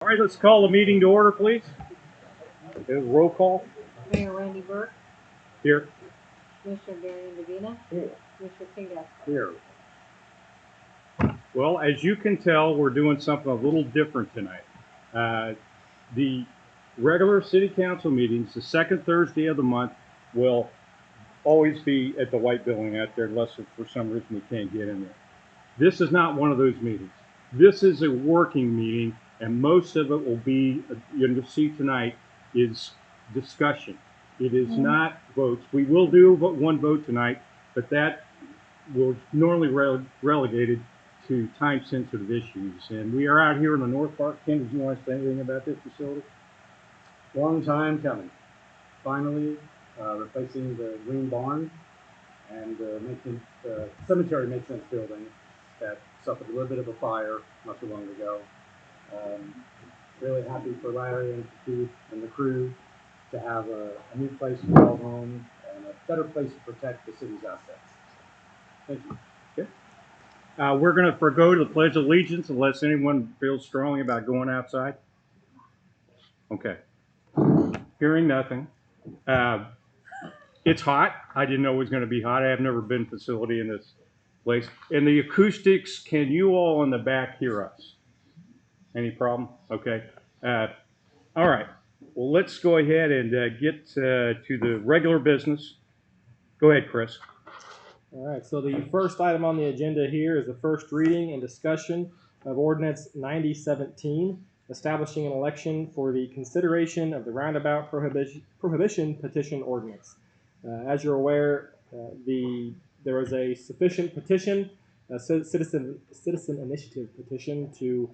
All right, let's call the meeting to order, please. Roll call Mayor Randy Burke, here. Commissioner Darian Davina, Here. Commissioner King Gaspar. Here. Well, as you can tell, we're doing something a little different tonight. The regular city council meetings, the second Thursday of the month, will always be at the white building out there, unless for some reason we can't get in there. This is not one of those meetings. This is a working meeting, and most of it will be, you'll see tonight, is discussion. It is not votes. We will do one vote tonight, but that will normally relegated to time-sensitive issues. And we are out here in the North Park. Ken, did you want to say anything about this facility? Long time coming. Finally, replacing the green barn and making the cemetery maintenance building that suffered a little bit of a fire not too long ago. Really happy for Larry and Keith and the crew to have a new place to call home and a better place to protect the city's assets. Thank you. We're going to forego the Pledge of Allegiance unless anyone feels strongly about going outside. Okay. Hearing nothing. It's hot. I didn't know it was going to be hot. I have never been facility in this place. And the acoustics, can you all in the back hear us? Any problem? Okay. All right. Well, let's go ahead and get to the regular business. Go ahead, Chris. All right, so the first item on the agenda here is the first reading and discussion of Ordinance 9017, establishing an election for the consideration of the roundabout prohibition petition ordinance. As you're aware, there is a sufficient petition, a citizen initiative petition, to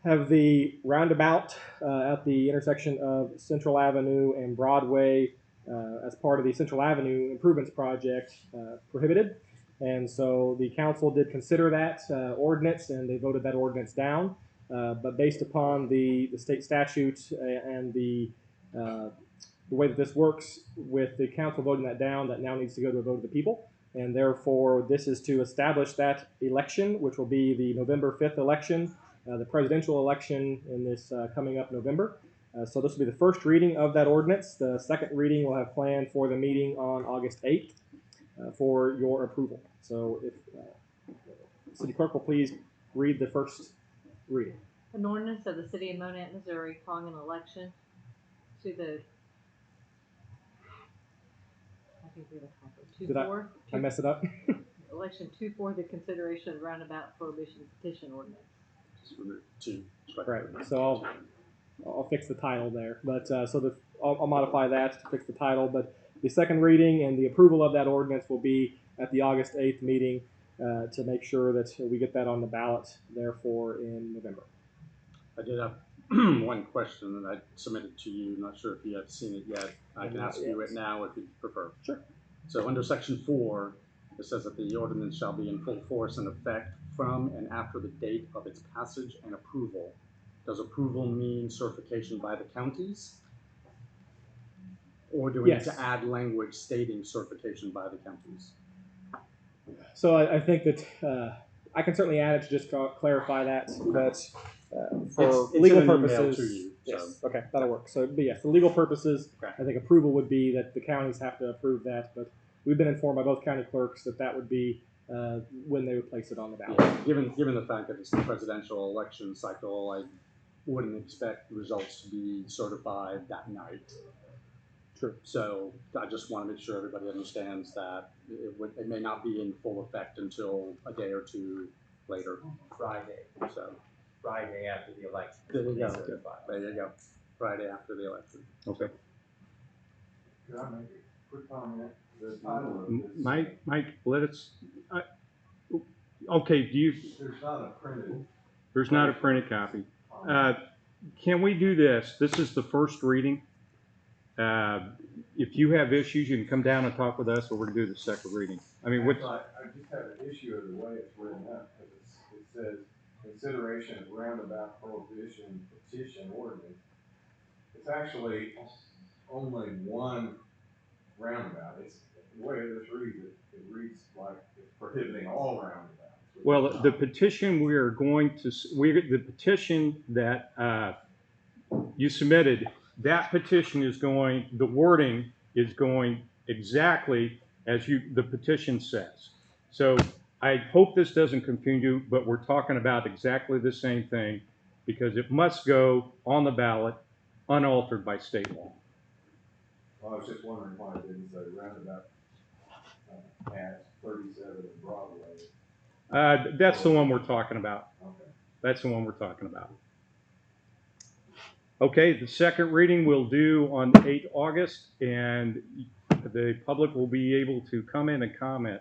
have the roundabout at the intersection of Central Avenue and Broadway as part of the Central Avenue improvements project prohibited. And so the council did consider that ordinance, and they voted that ordinance down. But based upon the state statute and the way that this works, with the council voting that down, that now needs to go to a vote of the people. And therefore, this is to establish that election, which will be the November 5th election, the presidential election in this coming up November. So this will be the first reading of that ordinance. The second reading we'll have planned for the meeting on August 8th for your approval. So if City Clerk will please read the first reading. An ordinance of the City of Monett, Missouri, calling an election to the, I think we have a typo. I mess it up? Election 2 for the consideration of roundabout prohibition petition ordinance. Right. So I'll fix the title there, but I'll modify that to fix the title. But the second reading and the approval of that ordinance will be at the August 8th meeting to make sure that we get that on the ballot, therefore, in November. I did have one question that I submitted to you. Not sure if you have seen it yet. I can ask you it now if you prefer. Sure. So under section 4, it says that the ordinance shall be in full force and effect from and after the date of its passage and approval. Does approval mean certification by the counties? Or do we need to add language stating certification by the counties? So I think that I can certainly add it to just clarify that, but for legal purposes, to you, yes, okay, that'll work. So, but yes, for legal purposes, okay. I think approval would be that the counties have to approve that, but we've been informed by both county clerks that that would be when they would place it on the ballot. Yeah, given the fact that it's the presidential election cycle, I wouldn't expect results to be certified that night. True. So I just want to make sure everybody understands that it may not be in full effect until a day or two later. Friday. So Friday after the election. There you go. There you go. Friday after the election. Okay. Can I make a quick comment? The title of this. Mike, let us. Okay. There's not a printed. There's not a printed copy. Can we do this? This is the first reading. If you have issues, you can come down and talk with us, or we're going to do the second reading. I mean, I just have an issue of the way it's written up, because it says consideration of roundabout prohibition petition ordinance. It's actually only one roundabout. It's the way this reads. It reads like it's prohibiting all roundabouts. Well, the petition we are going to the petition that you submitted, that petition is going, the wording is going exactly as the petition says. So I hope this doesn't confuse you, but we're talking about exactly the same thing because it must go on the ballot unaltered by state law. Well, I was just wondering why it didn't say roundabout at 37 and Broadway. That's the one we're talking about. Okay. That's the one we're talking about. Okay, the second reading we'll do on 8 August, and the public will be able to come in and comment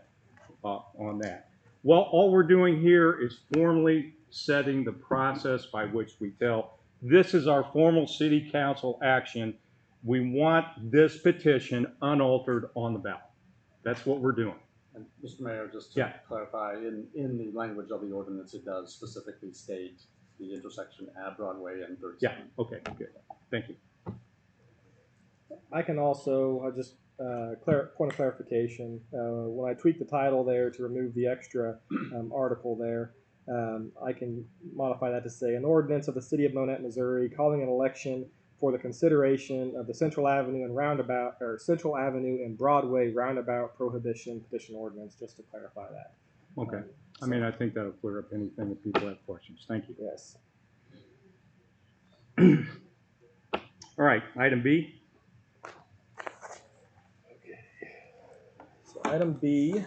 on that. Well, all we're doing here is formally setting the process by which we tell, this is our formal city council action. We want this petition unaltered on the ballot. That's what we're doing. And Mr. Mayor, just to clarify, in the language of the ordinance, it does specifically state the intersection at Broadway and 37. Yeah, okay, good. Thank you. I can also just point of clarification. When I tweak the title there to remove the extra article there, I can modify that to say an ordinance of the City of Monett, Missouri, calling an election for the consideration of the Central Avenue and Roundabout, or Central Avenue and Broadway Roundabout Prohibition Petition Ordinance, just to clarify that. Okay. I mean, I think that'll clear up anything if people have questions. Thank you. Yes. All right, item B. So item B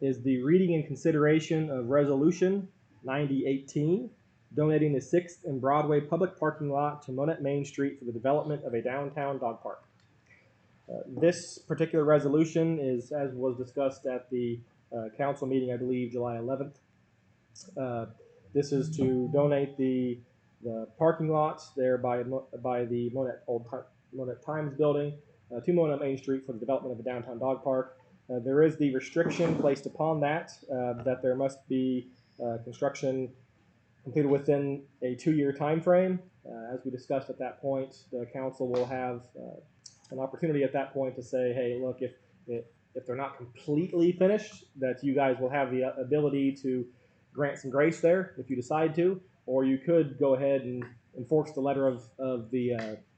is the reading and consideration of Resolution 9018, donating the 6th and Broadway public parking lot to Monett Main Street for the development of a downtown dog park. This particular resolution is, as was discussed at the council meeting, I believe, July 11th. This is to donate the parking lots there by the Monett Times building to Monett Main Street for the development of a downtown dog park. There is the restriction placed upon that there must be construction completed within a 2-year time frame. As we discussed at that point, the council will have an opportunity at that point to say, hey, look, if they're not completely finished, that you guys will have the ability to grant some grace there if you decide to, or you could go ahead and enforce the letter of the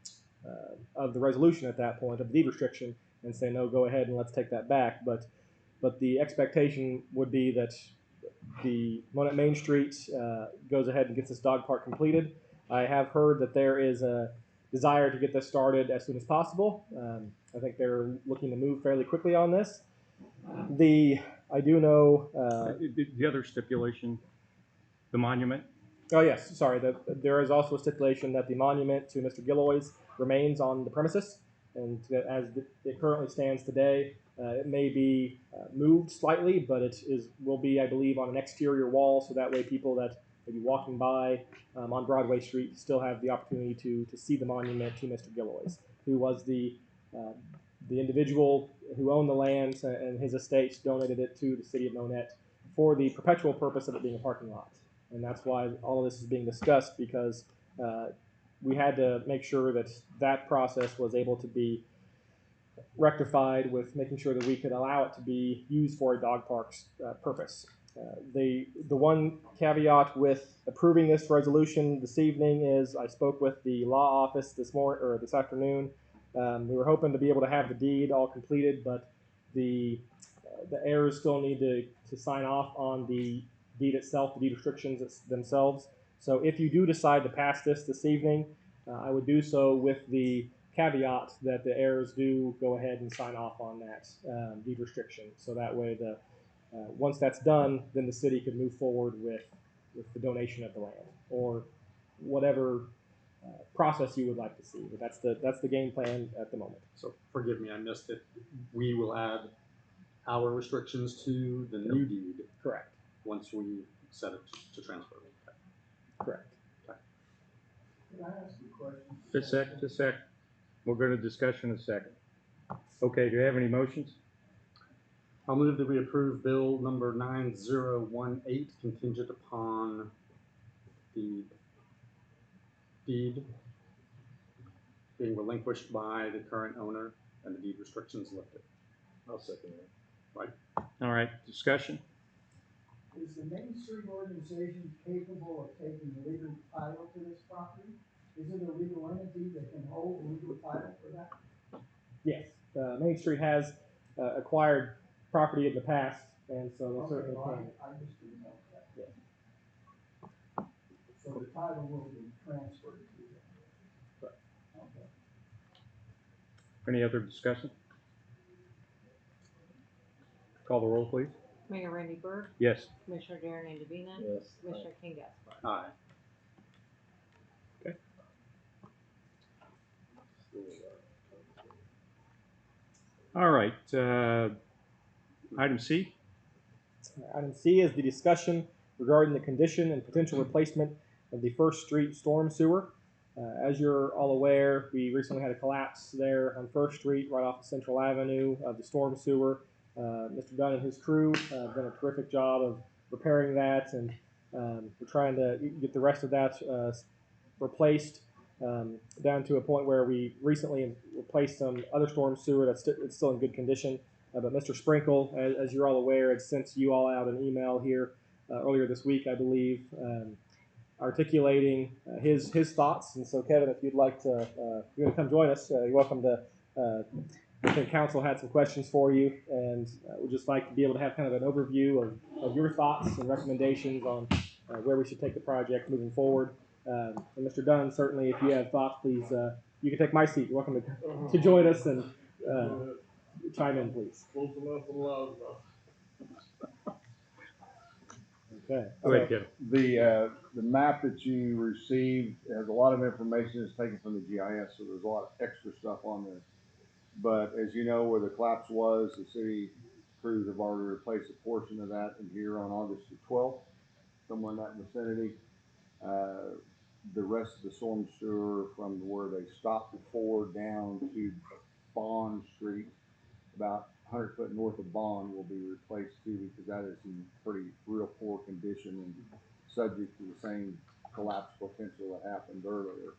resolution at that point, of the deed restriction, and say, no, go ahead and let's take that back. But the expectation would be that the Monett Main Street goes ahead and gets this dog park completed. I have heard that there is a desire to get this started as soon as possible. I think they're looking to move fairly quickly on this. I do know... the other stipulation, the monument? Oh, yes, sorry. There is also a stipulation that the monument to Mr. Gilloy's remains on the premises, and as it currently stands today, it may be moved slightly, but it will be, I believe, on an exterior wall, so that way people that may be walking by on Broadway Street still have the opportunity to see the monument to Mr. Gilloy's, who was the individual who owned the land, and his estate donated it to the city of Monett for the perpetual purpose of it being a parking lot. And that's why all of this is being discussed, because we had to make sure that process was able to be rectified with making sure that we could allow it to be used for a dog park's purpose. The one caveat with approving this resolution this evening is I spoke with the law office this afternoon. We were hoping to be able to have the deed all completed, but the heirs still need to sign off on the deed itself, the deed restrictions themselves. So if you do decide to pass this evening, I would do so with the caveat that the heirs do go ahead and sign off on that deed restriction. So that way, once that's done, then the city could move forward with the donation of the land, or whatever process you would like to see. But that's the game plan at the moment. So forgive me, I missed it. We will add our restrictions to the new deed. Correct. Once we set it to transfer. Okay. Correct. Can I ask you a question? Just a sec. We'll go to discussion in a second. Okay, do you have any motions? I'll move that we approve bill number 9018 contingent upon the deed being relinquished by the current owner and the deed restrictions lifted. I'll second that. Right? All right, discussion? Is the Main Street organization capable of taking legal title to this property? Is it a legal entity that can hold legal title for that? Yes, Main Street has acquired property in the past, and so they Okay, certainly well, can. I just didn't know that. Yeah. So the title will be transferred to them? Correct. Okay. Any other discussion? Call the roll, please. Mayor Randy Berg, Yes. Commissioner Darren Andavina, Yes. Commissioner King Gaspar. Aye. All right. Item C. Item C is the discussion regarding the condition and potential replacement of the First Street storm sewer. As you're all aware, we recently had a collapse there on First Street, right off of Central Avenue, of the storm sewer. Mr. Dunn and his crew have done a terrific job of repairing that, and we're trying to get the rest of that replaced down to a point where we recently replaced some other storm sewer that's it's still in good condition. But Mr. Sprinkle, as you're all aware, had sent you all out an email here earlier this week, I believe, articulating his thoughts. And so, Kevin, if you'd like to, you're going to come join us, you're welcome to. I think council had some questions for you, and we'd just like to be able to have kind of an overview of your thoughts and recommendations on where we should take the project moving forward. And Mr. Dunn, certainly, if you have thoughts, please, you can take my seat. You're welcome to join us and chime in, please. Close enough and loud enough. Okay. Go ahead, Kevin. The map that you received has a lot of information that's taken from the GIS, so there's a lot of extra stuff on there. But as you know, where the collapse was, the city crews have already replaced a portion of that, and here on August the 12th, somewhere in that vicinity, the rest of the storm sewer from where they stopped before down to Bond Street, about 100 foot north of Bond, will be replaced too, because that is in pretty real poor condition and subject to the same collapse potential that happened earlier.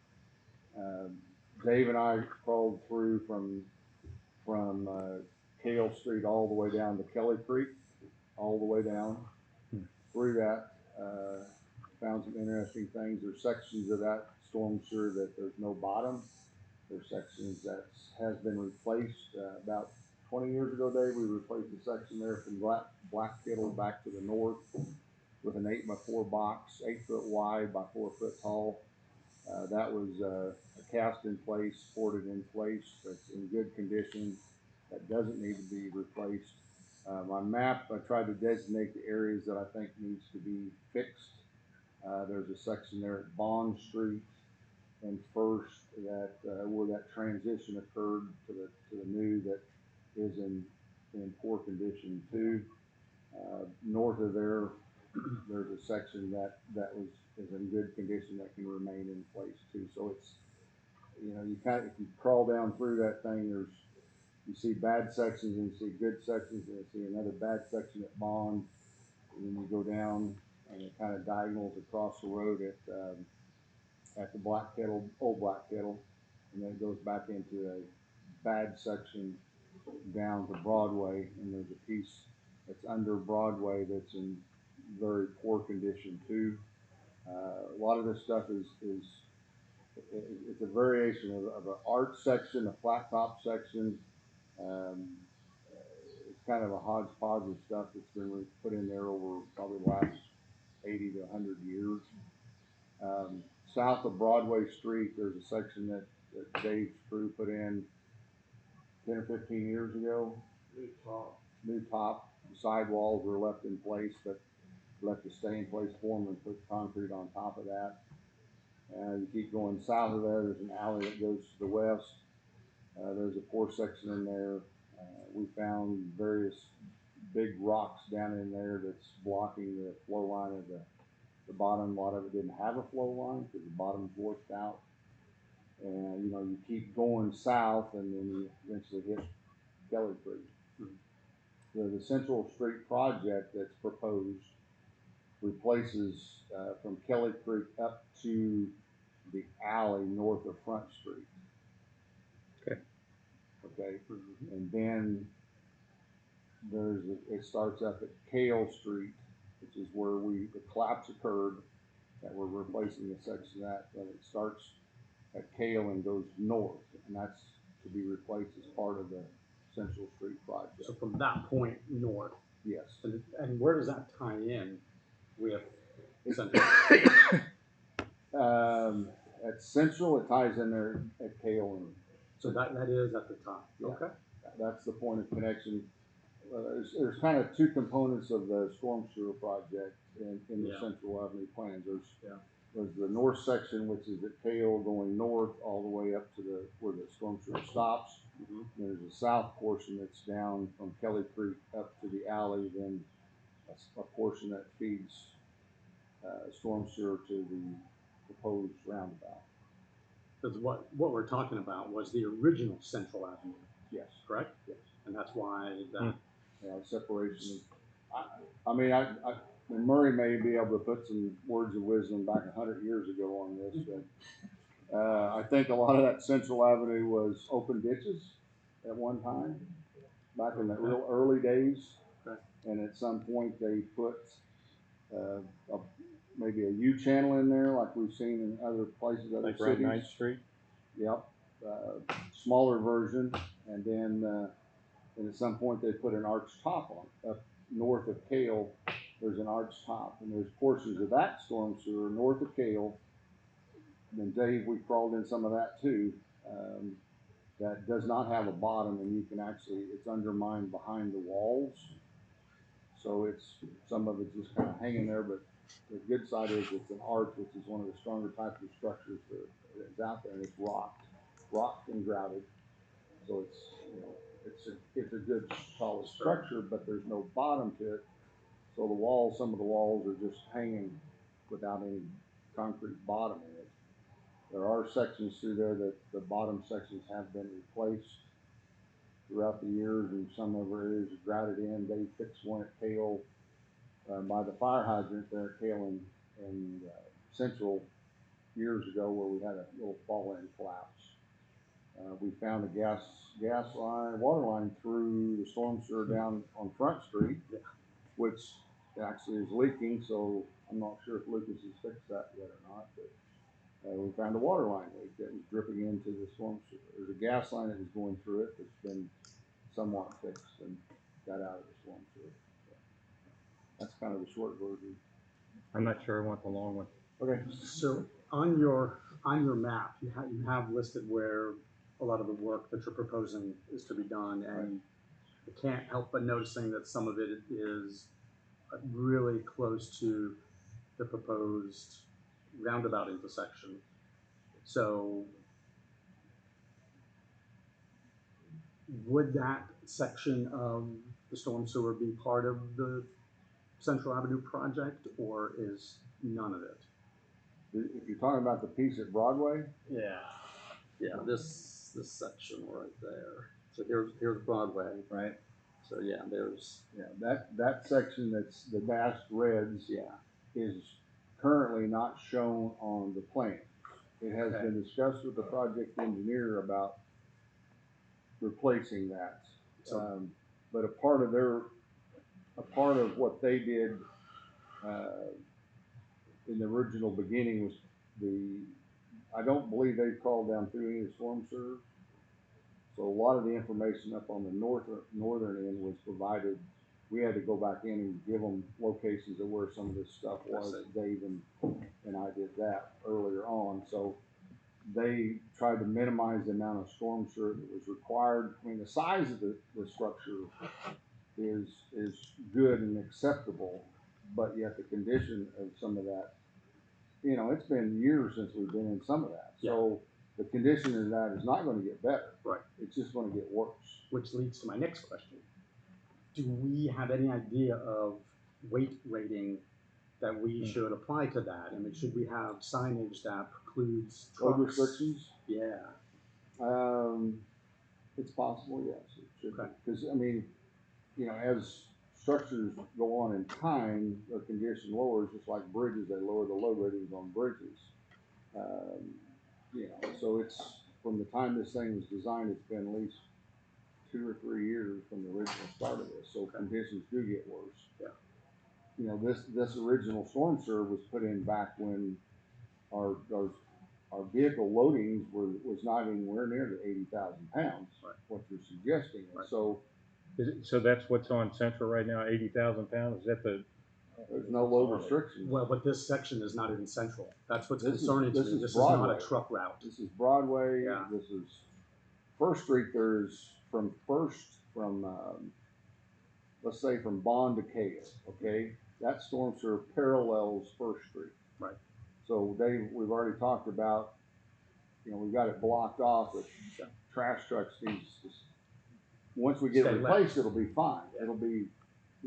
Dave and I crawled through from Kale Street all the way down to Kelly Creek, all the way down through that. Found some interesting things. There's sections of that storm sewer that there's no bottom. There's sections that has been replaced. About 20 years ago, Dave, we replaced a section there from Black Kettle back to the north with an 8x4 box, 8 foot wide by 4 foot tall. That was a cast in place, ported in place. That's in good condition. That doesn't need to be replaced. My map, I tried to designate the areas that I think needs to be fixed. There's a section there at Bond Street and First that where that transition occurred to the new that is in poor condition too. North of there, there's a section that is in good condition that can remain in place too. So it's, you know, you kind of, if you crawl down through that thing, you see bad sections and you see good sections, and you see another bad section at Bond, and then you go down and it kind of diagonals across the road at the Black Kettle, old Black Kettle, and then it goes back into a bad section down to Broadway, and there's a piece that's under Broadway that's in very poor condition too. A lot of this stuff is it's a variation of an art section, a flat top section. Um, it's kind of a hodgepodge of stuff that's been put in there over probably the last 80 to 100 years. South of Broadway Street, there's a section that Dave's crew put in 10 or 15 years ago. New top. The sidewalls were left in place, but left to stay in place for them and put concrete on top of that. You keep going south of there, there's an alley that goes to the west. There's a poor section in there. We found various big rocks down in there that's blocking the flow line of the bottom. A lot of it didn't have a flow line because the bottom's washed out. And you know, you keep going south and then you eventually hit Kelly Creek. The Central Street project that's proposed replaces from Kelly Creek up to the alley north of Front Street. Okay. And then it starts up at Kale Street, which is where the collapse occurred, that we're replacing the section of that. But it starts at Kale and goes north, and that's to be replaced as part of the Central Street project. So from that point north, Yes. and where does that tie in with Central? At Central, it ties in there at Kale, and So that is at the top. Yeah. Okay. that's the point of connection. There's kind of two components of the storm sewer project in the Yeah. Central Avenue plans. Yeah. There's the north section, which is at Kale going north all the way up to where the storm sewer stops. Mhm. There's a south portion that's down from Kelly Creek up to the alley, then a portion that feeds storm sewer to the proposed roundabout. Because what we're talking about was the original Central Avenue, Yes. correct? Yes. And that's why that. Separation. I mean, and Murray may be able to put some words of wisdom back 100 years ago on this, but I think a lot of that Central Avenue was open ditches at one time, back in the real early days. Okay. And at some point they put maybe a U channel in there, like we've seen in other places, other Like cities. around 9th Street? Yep. Smaller version, and then at some point they put an arched top on. Up north of Kale, there's an arched top, and there's portions of that storm sewer north of Kale. And then Dave, we crawled in some of that too. That does not have a bottom, and you can it's undermined behind the walls. So some of it's just kind of hanging there, but the good side is it's an arch, which is one of the stronger types of structures that's out there, and it's rocked and grouted. So it's a good solid structure, but there's no bottom to it. So some of the walls are just hanging without any concrete bottom in it. There are sections through there that the bottom sections have been replaced throughout the years, and some of it is grouted in. They fixed one at Kale by the fire hydrant there at Kale and Central years ago, where we had a little fall-in collapse. We found a gas line, water line through the storm sewer down on Front Street, which actually is leaking. So I'm not sure if Lucas has fixed that yet or not, but we found a water line leak that was dripping into the storm sewer. There's a gas line that was going through it that's been somewhat fixed and got out of the storm sewer. So that's kind of the short version. I'm not sure I want the long one. Okay. So on your map, you have listed where a lot of the work that you're proposing is to be done, and I can't help but noticing that some of it is really close to the proposed roundabout intersection. So would that section of the storm sewer be part of the Central Avenue project, or is none of it? If you're talking about the piece at Broadway, Yeah, this section right there. So here's Broadway, right? So that section that's the dashed reds is currently not shown on the plan. It has been discussed with the project engineer about replacing that. But a part of what they did in the original beginning was I don't believe they crawled down through any of the storm sewers. So a lot of the information up on the northern end was provided. We had to go back in and give them locations of where some of this stuff was. Dave and I did that earlier on. So they tried to minimize the amount of storm sewer that was required. I mean, the size of the structure is good and acceptable, but yet the condition of some of that, it's been years since we've been in some of that. So the condition of that is not going to get better. Right. It's just going to get worse. Which leads to my next question. Do we have any idea of weight rating that we should apply to that? I mean, should we have signage that precludes trucks? Road restrictions? Yeah. It's possible, yes. It should be. Because, I mean, as structures go on in time, their condition lowers, just like bridges, they lower the load ratings on bridges. So it's, from the time this thing was designed, it's been at least 2 or 3 years from the original start of this. So conditions do get worse. Yeah. This original storm sewer was put in back when our our vehicle loadings was not anywhere near the 80,000 pounds, Right. what you're suggesting. And Right. so So that's what's on Central right now, 80,000 pounds? Is that the, there's no load restrictions. Well, but this section is not in Central. That's what's This is- concerning to this me. is This is not Broadway. a truck route. This is Broadway. Yeah. This is First Street. There's from let's say from Bond to Cale. Okay, that storm sewer parallels First Street. Right. So we've already talked about, we've got it blocked off with trash trucks. Once we get Stay it replaced, left. it'll be fine. Yeah. It'll be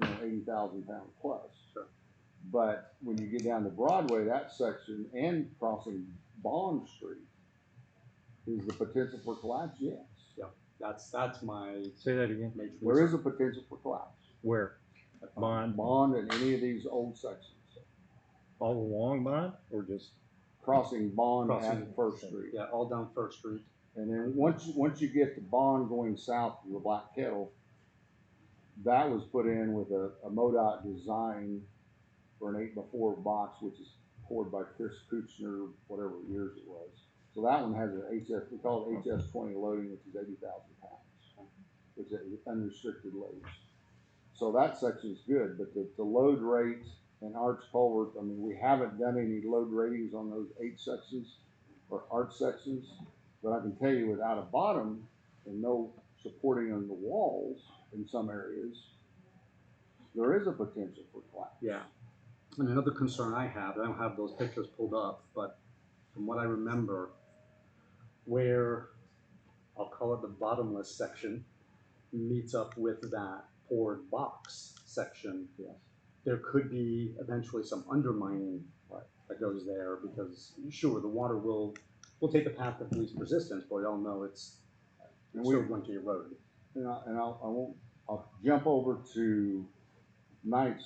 80,000 pounds plus. Sure. But when you get down to Broadway, that section and crossing Bond Street is the potential for collapse. Yes, That's my say that again? major there is concern. a potential for collapse. Where? Bond, Bond and any of these old sections. all along Bond, or just? Crossing Bond Crossing- at First Street. Yeah, all down First Street. And then once you get to Bond going south to the Black Kettle, that was put in with a MoDOT design for an 8x4 box, which is poured by Chris Kuchner, whatever years it was. So that one has we call it HS20 loading, which is 80,000 pounds, which is unrestricted loads. So that section is good, but the load rate and arch culvert, I mean, we haven't done any load ratings on those 8 sections or arch sections, but I can tell you without a bottom and no supporting on the walls in some areas, there is a potential for collapse. Yeah. And another concern I have, I don't have those pictures pulled up, but from what I remember, where I'll call it the bottomless section meets up with that poured box section, Yes. there could be eventually some undermining that goes there because sure, the water will take the path of least resistance, but we all know it's still going to erode. And I'll jump over to 9th,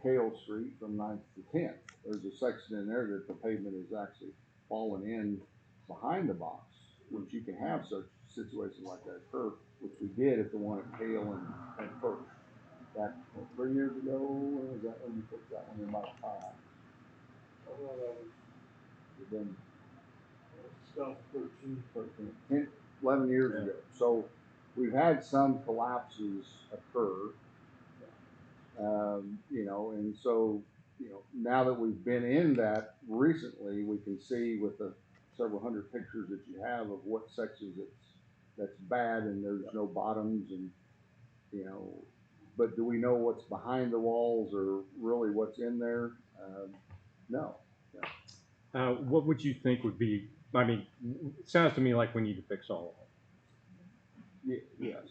Cale Street from 9th to 10th. There's a section in there that the pavement is actually fallen in behind the box, which you can have such situations like that occur, which we did at the one at Cale and First. That 3 years ago, or was that when you put that one in my pile? It's been 10, 11 years ago. So we've had some collapses occur, and so, now that we've been in that recently, we can see with the several hundred pictures that you have of what sections that's bad and there's no bottoms and, but do we know what's behind the walls or really what's in there? No. What would you think would be, I mean, it sounds to me like we need to fix all of them. Yes.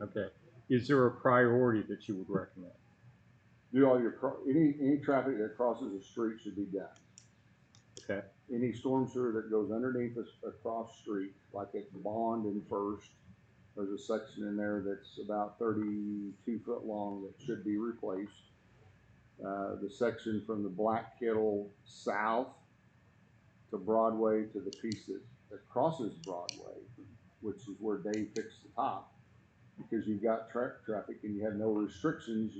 Okay. Is there a priority that you would recommend? Do all your, any traffic that crosses the street should be done. Okay. Any storm sewer that goes underneath a cross street, like at Bond and First, there's a section in there that's about 32 foot long that should be replaced. The section from the Black Kettle south to Broadway to the piece that crosses Broadway, which is where Dave picks the top, because you've got traffic and you have no restrictions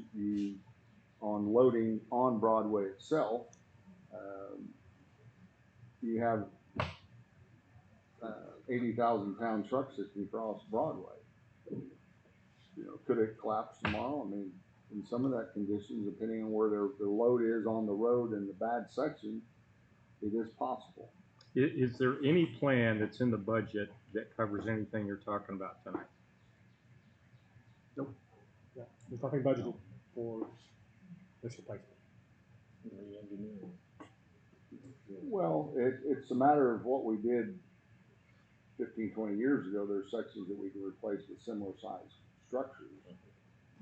on loading on Broadway itself. You have 80,000 pound trucks that can cross Broadway. Could it collapse tomorrow? I mean, in some of that conditions, depending on where their load is on the road in the bad section, it is possible. Is there any plan that's in the budget that covers anything you're talking about tonight? Nope. Yeah, we're talking budgeted for this replacement. Well, it's a matter of what we did 15, 20 years ago. There's sections that we can replace with similar size structures,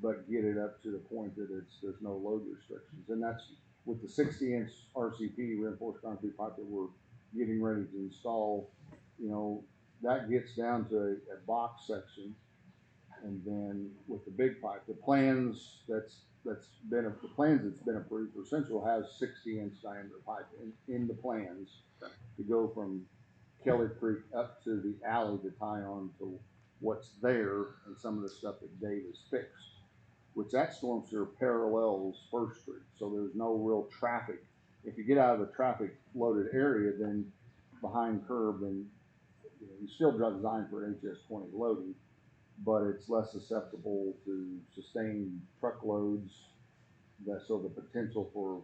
but get it up to the point that there's no load restrictions. And that's with the 60-inch RCP, reinforced concrete pipe, that we're getting ready to install. That gets down to a box section, and then with the big pipe, the plans that's been approved for Central has 60-inch diameter pipe in the plans to go from Kelly Creek up to the alley to tie on to what's there and some of the stuff that Dave has fixed, which that storm sewer parallels First Street, so there's no real traffic if you get out of the traffic loaded area, then behind curb, then you still designed for HS20 loading, but it's less susceptible to sustained truckloads. So the potential for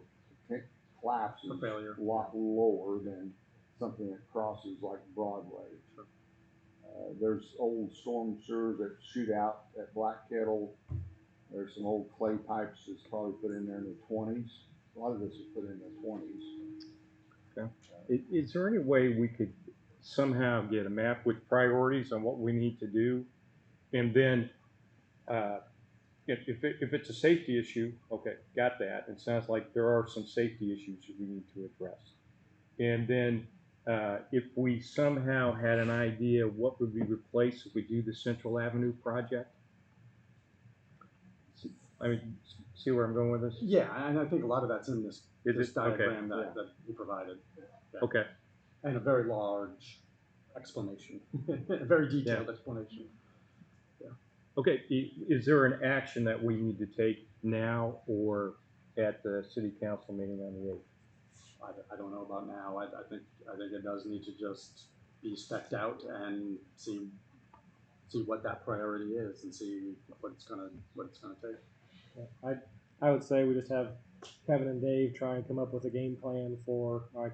collapse is For failure. a lot lower than something that crosses like Broadway. There's old storm sewers that shoot out at Black Kettle. There's some old clay pipes that's probably put in there in the 20s. A lot of this was put in the 20s. Okay. Is there any way we could somehow get a map with priorities on what we need to do? And then if it's a safety issue, okay, got that. It sounds like there are some safety issues that we need to address. And then if we somehow had an idea what would be replaced if we do the Central Avenue project, I mean, see where I'm going with this? Yeah, and I think a lot of that's in this, Is this it? Okay. diagram that you provided. Yeah. Okay. And a very large explanation, a very detailed explanation. Yeah. Okay. Is there an action that we need to take now or at the city council meeting on the 8th? I don't know about now. I think it does need to just be specced out and see what that priority is and see what it's gonna take. I would say we just have Kevin and Dave try and come up with a game plan for, all right,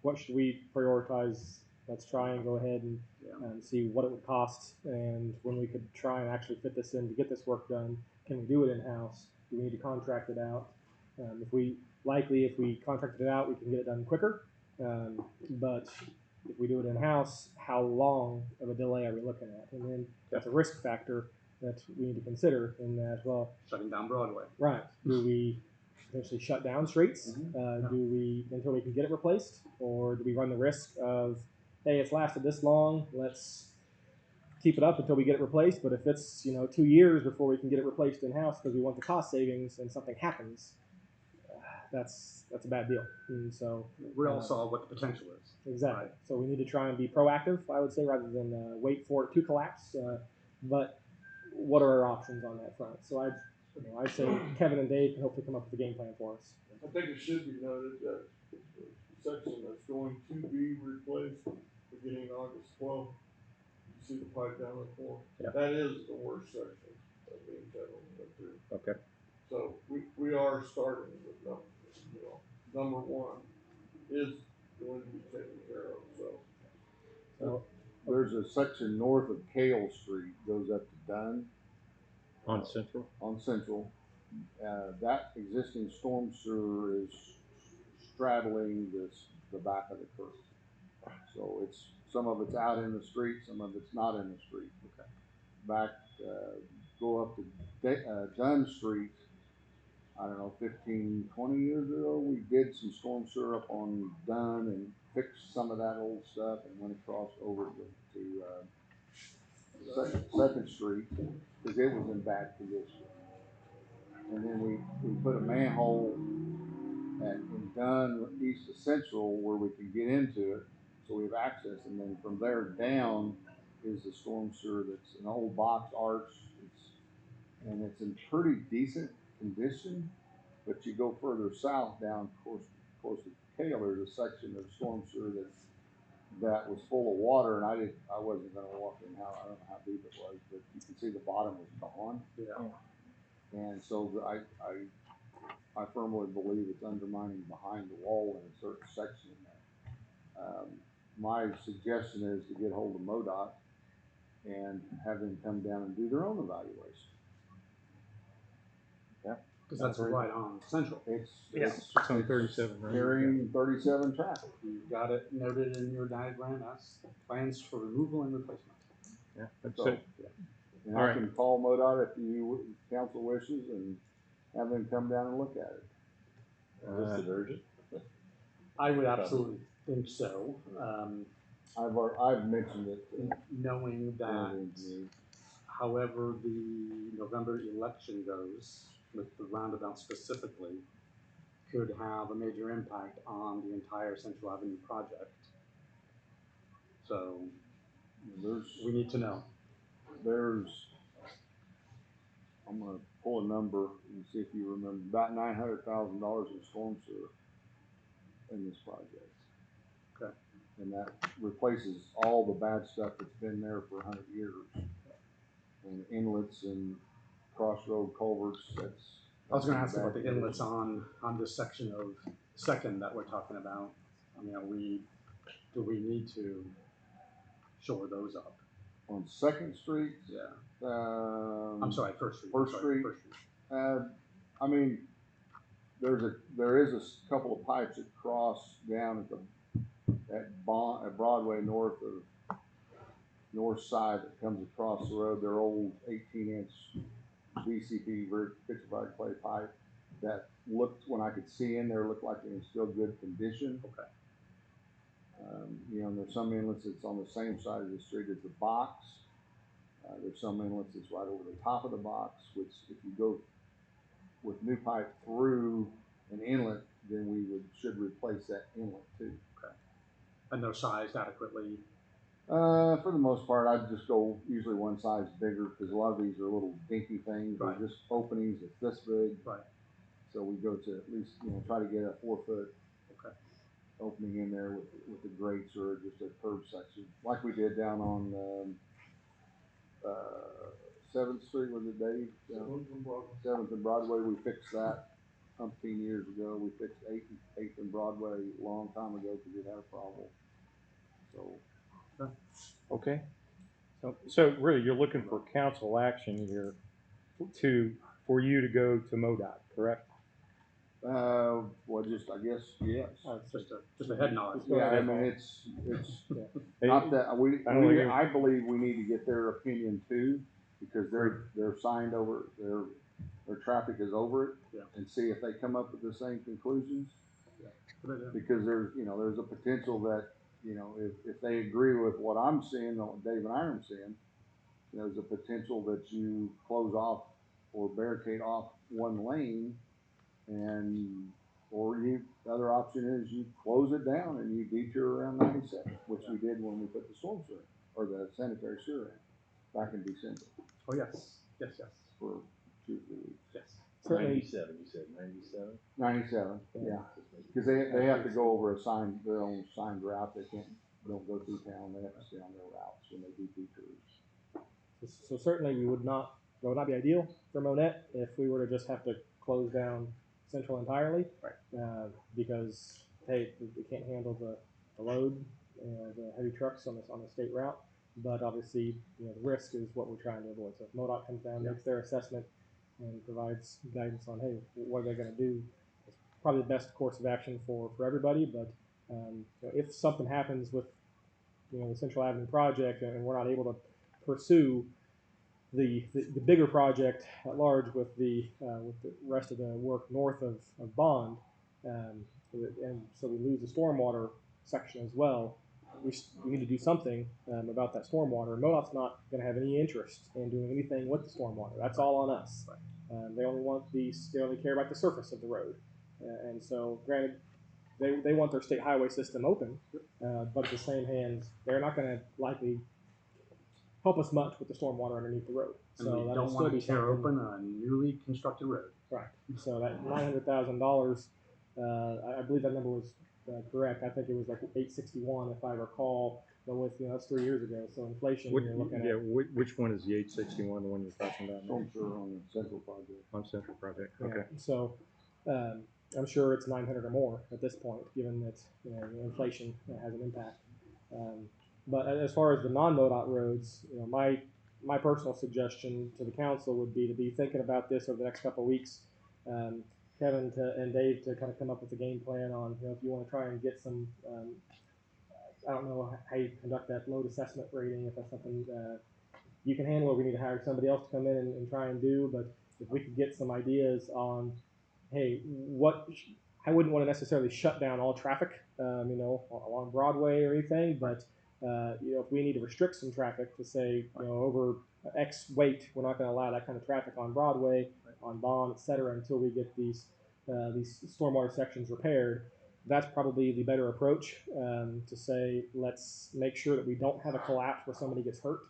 what should we prioritize? Let's try and go ahead and see what it would cost and when we could try and actually fit this in to get this work done. Can we do it in-house? Do we need to contract it out? If we contracted it out, we can get it done quicker. But if we do it in-house, how long of a delay are we looking at? And then that's a risk factor that we need to consider in that as well. Shutting down Broadway. Right. Do we potentially shut down streets? Mm-hmm. Do we until we can get it replaced, or do we run the risk of, hey, it's lasted this long, let's keep it up until we get it replaced? But if it's 2 years before we can get it replaced in house because we want the cost savings and something happens, that's a bad deal. And so we all saw what the potential is. Exactly. Right. So we need to try and be proactive, I would say, rather than wait for it to collapse. But what are our options on that front? So I'd say Kevin and Dave can hopefully come up with a game plan for us. I think it should be noted that the section that's going to be replaced beginning August 12th, you see the pipe down the corner. Yeah. That is the worst section of the internal through. Okay. So we are starting with number one is going to be taken care of. So there's a section north of Kale Street goes up to Dunn. On Central? On Central. That existing storm sewer is straddling the back of the curb. So some of it's out in the street, some of it's not in the street. Okay. Back, go up to Dunn Street, I don't know, 15, 20 years ago, we did some storm sewer up on Dunn and fixed some of that old stuff and went across over to Second Street because it was in bad condition. And then we put a manhole in Dunn east of Central where we can get into it, so we have access. And then from there down is the storm sewer that's an old box arch. It's in pretty decent condition, but you go further south down, of course, to Kale, there's a section of storm sewer that was full of water, and I wasn't going to walk in. I don't know how deep it was, but you can see the bottom was gone. Yeah. And so I firmly believe it's undermining behind the wall in a certain section there. My suggestion is to get hold of MoDOT and have them come down and do their own evaluation. Yeah. Because that's right on Central. It's on 37, right? Carrying 37 traffic. You've got it noted in your diagram as plans for removal and replacement. Yeah, that's So, it. yeah. And All I right. can call MoDOT if council wishes and have them come down and look at it. Is it urgent? I would absolutely think so. I've mentioned it. Knowing that however the November election goes, with the roundabout specifically, could have a major impact on the entire Central Avenue project. So we need to know. I'm going to pull a number and see if you remember, about $900,000 in storm sewer in this project. Okay. And that replaces all the bad stuff that's been there for 100 years. And inlets and crossroad culverts, I was gonna ask about the inlets on this section of Second that we're talking about. I mean, do we need to shore those up? On Second Street, Yeah. I'm sorry, First Street. First Street. I mean, there is a couple of pipes that cross down at Broadway north side that comes across the road. They're old 18-inch VCP vitrified clay pipe that looked, when I could see in there, looked like they were still good condition. Okay. There's some inlets that's on the same side of the street as the box. There's some inlets that's right over the top of the box, which if you go with new pipe through an inlet, then we should replace that inlet too. Okay. And they're sized adequately? For the most part, I'd just go usually one size bigger because a lot of these are little dinky things. Right. They're just openings that's this big. Right. So we go to at least, try to get a 4-foot Okay. opening in there with the grates or just a curb section, like we did down on 7th Street, was it, Dave? 7th and Broadway. We fixed that umpteen years ago. We fixed 8th and Broadway a long time ago because it had a problem. So. Okay. So really, you're looking for council action here for you to go to MoDOT, correct? Well, just I guess yes. Just a head nod. Yeah, I mean it's not that I believe we need to get their opinion too, because they're signed over, their traffic is over it, Yeah. and see if they come up with the same conclusions. Yeah. Good idea. Because there's a potential that if they agree with what I'm seeing, what Dave and I are seeing, there's a potential that you close off or barricade off one lane, or the other option is you close it down and you detour around 97, which we did when we put the storm sewer or the sanitary sewer in back in December. Oh yes, yes. For 2 or 3 weeks. Yes. 97, you said 97? 97, yeah. Because they have to go over their own signed route. Don't go through town. They have to stay on their routes when they do detours. So certainly it would not be ideal for Monett if we were to just have to close down Central entirely, right? Because hey, we can't handle the load, the heavy trucks on the state route. But obviously, the risk is what we're trying to avoid. So if MoDOT comes down, makes their assessment, and provides guidance on hey, what are they going to do, it's probably the best course of action for everybody. But if something happens with the Central Avenue project and we're not able to pursue the bigger project at large with the rest of the work north of Bond, and so we lose the stormwater section as well. We need to do something about that stormwater. MoDOT's not going to have any interest in doing anything with the stormwater. That's all on us. They only care about the surface of the road, and so granted, they want their state highway system open, but at the same hands, they're not going to likely help us much with the stormwater underneath the road. And we don't want to tear open a newly constructed road. Right. So that $900,000, I believe that number was correct. I think it was like 861 if I recall. But that's 3 years ago. So inflation, you're looking at. Which one is the 861? The one you're talking about? I'm sure on the Central project. On Central project. Yeah. Okay. So I'm sure it's 900 or more at this point, given that inflation has an impact. But as far as the non-MoDOT roads, my personal suggestion to the council would be to be thinking about this over the next couple of weeks. Kevin and Dave to kind of come up with a game plan on if you want to try and get some. I don't know how you conduct that load assessment rating. If that's something you can handle, or we need to hire somebody else to come in and try and do. But if we could get some ideas on, hey, I wouldn't want to necessarily shut down all traffic, along Broadway or anything, but if we need to restrict some traffic to say, over X weight, we're not going to allow that kind of traffic on Broadway, on Bond, et cetera, until we get these stormwater sections repaired. That's probably the better approach, to say, let's make sure that we don't have a collapse where somebody gets hurt,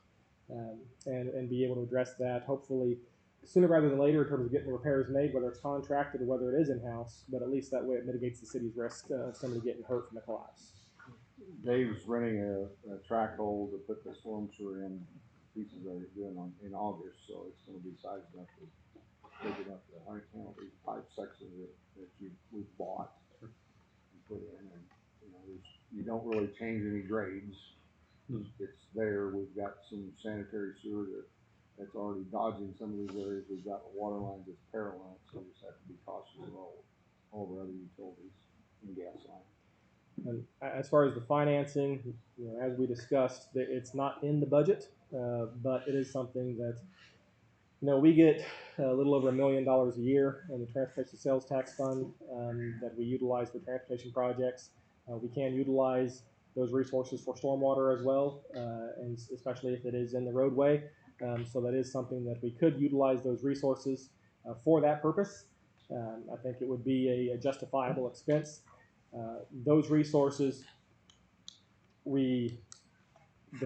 and be able to address that, hopefully sooner rather than later in terms of getting the repairs made, whether it's contracted or whether it is in-house, but at least that way it mitigates the city's risk of somebody getting hurt from the collapse. Dave's renting a track hole to put the storm sewer in pieces that are doing in August, so it's gonna be sized enough to big enough to handle these pipe sections that we've bought and put in, and, you know, you don't really change any grades. It's there, we've got some sanitary sewer that's already dodging some of these areas, we've got water lines that's parallel, so we just have to be cautious of all of our other utilities and gas lines. And as far as the financing, you know, as we discussed, it's not in the budget, but it is something that, you know, we get a little over $1 million a year in the Transportation Sales Tax Fund that we utilize for transportation projects. We can utilize those resources for stormwater as well, and especially if it is in the roadway. So that is something that we could utilize those resources for that purpose. I think it would be a justifiable expense. Those resources, the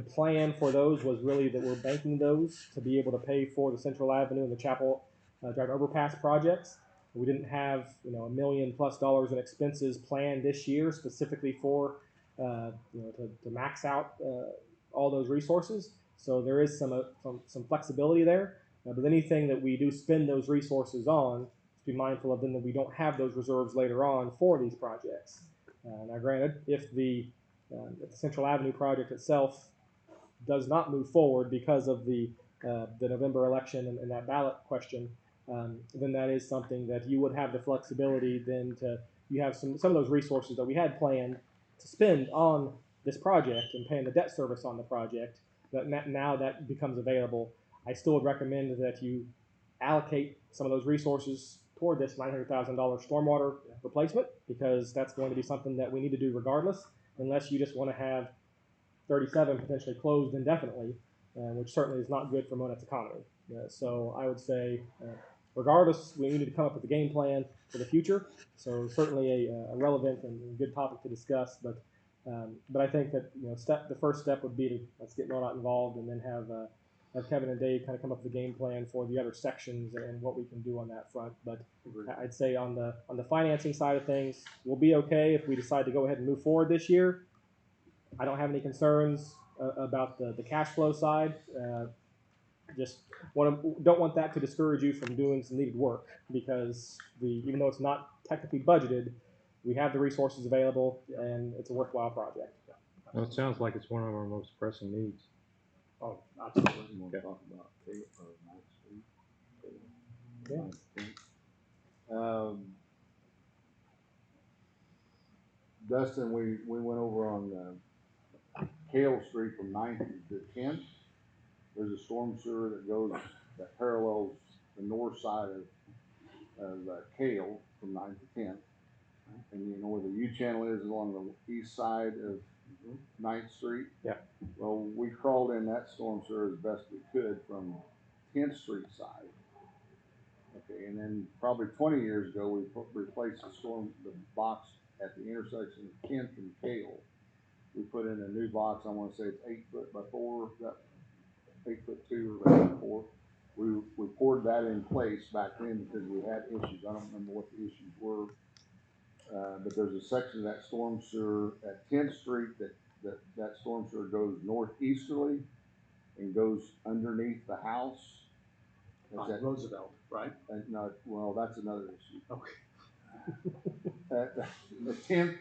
plan for those was really that we're banking those to be able to pay for the Central Avenue and the Chapel Drive Overpass projects. We didn't have, you know, $1 million+ in expenses planned this year specifically for, you know, to max out all those resources. So there is some flexibility there. But anything that we do spend those resources on, just be mindful of them that we don't have those reserves later on for these projects. Now, granted, if the Central Avenue project itself does not move forward because of the November election and that ballot question, then that is something that you would have the flexibility then you have some of those resources that we had planned to spend on this project and paying the debt service on the project, but now that becomes available. I still would recommend that you allocate some of those resources toward this $900,000 stormwater replacement, because that's going to be something that we need to do regardless, unless you just want to have 37 potentially closed indefinitely, which certainly is not good for Monett's economy. So I would say, regardless, we need to come up with a game plan for the future. So certainly a relevant and good topic to discuss, but I think that, you know, the first step would be to let's get Monett involved, and then have Kevin and Dave kind of come up with a game plan for the other sections and what we can do on that front. But I'd say on the financing side of things, we'll be okay if we decide to go ahead and move forward this year. I don't have any concerns about the cash flow side. Just don't want that to discourage you from doing some needed work, because even though it's not technically budgeted, we have the resources available and it's a worthwhile project. Well, it sounds like it's one of our most pressing needs. Oh, absolutely. You want to talk about Ninth Street? Yeah. Dustin, we went over on Kale Street from 9th to 10th. There's a storm sewer that parallels the north side of Kale from 9th to 10th. And you know where the U-channel is along the east side of 9th Street? Yeah. Well, we crawled in that storm sewer as best we could from 10th Street side. Okay, and then probably 20 years ago, we replaced the box at the intersection of 10th and Kale. We put in a new box. I want to say it's 8 foot by 4, 8 foot 2 or 8 foot 4. We poured that in place back then because we had issues. I don't remember what the issues were. But there's a section of that storm sewer at 10th Street that storm sewer goes northeasterly and goes underneath the house. On Roosevelt, right? No, well, that's another issue. Okay. The 10th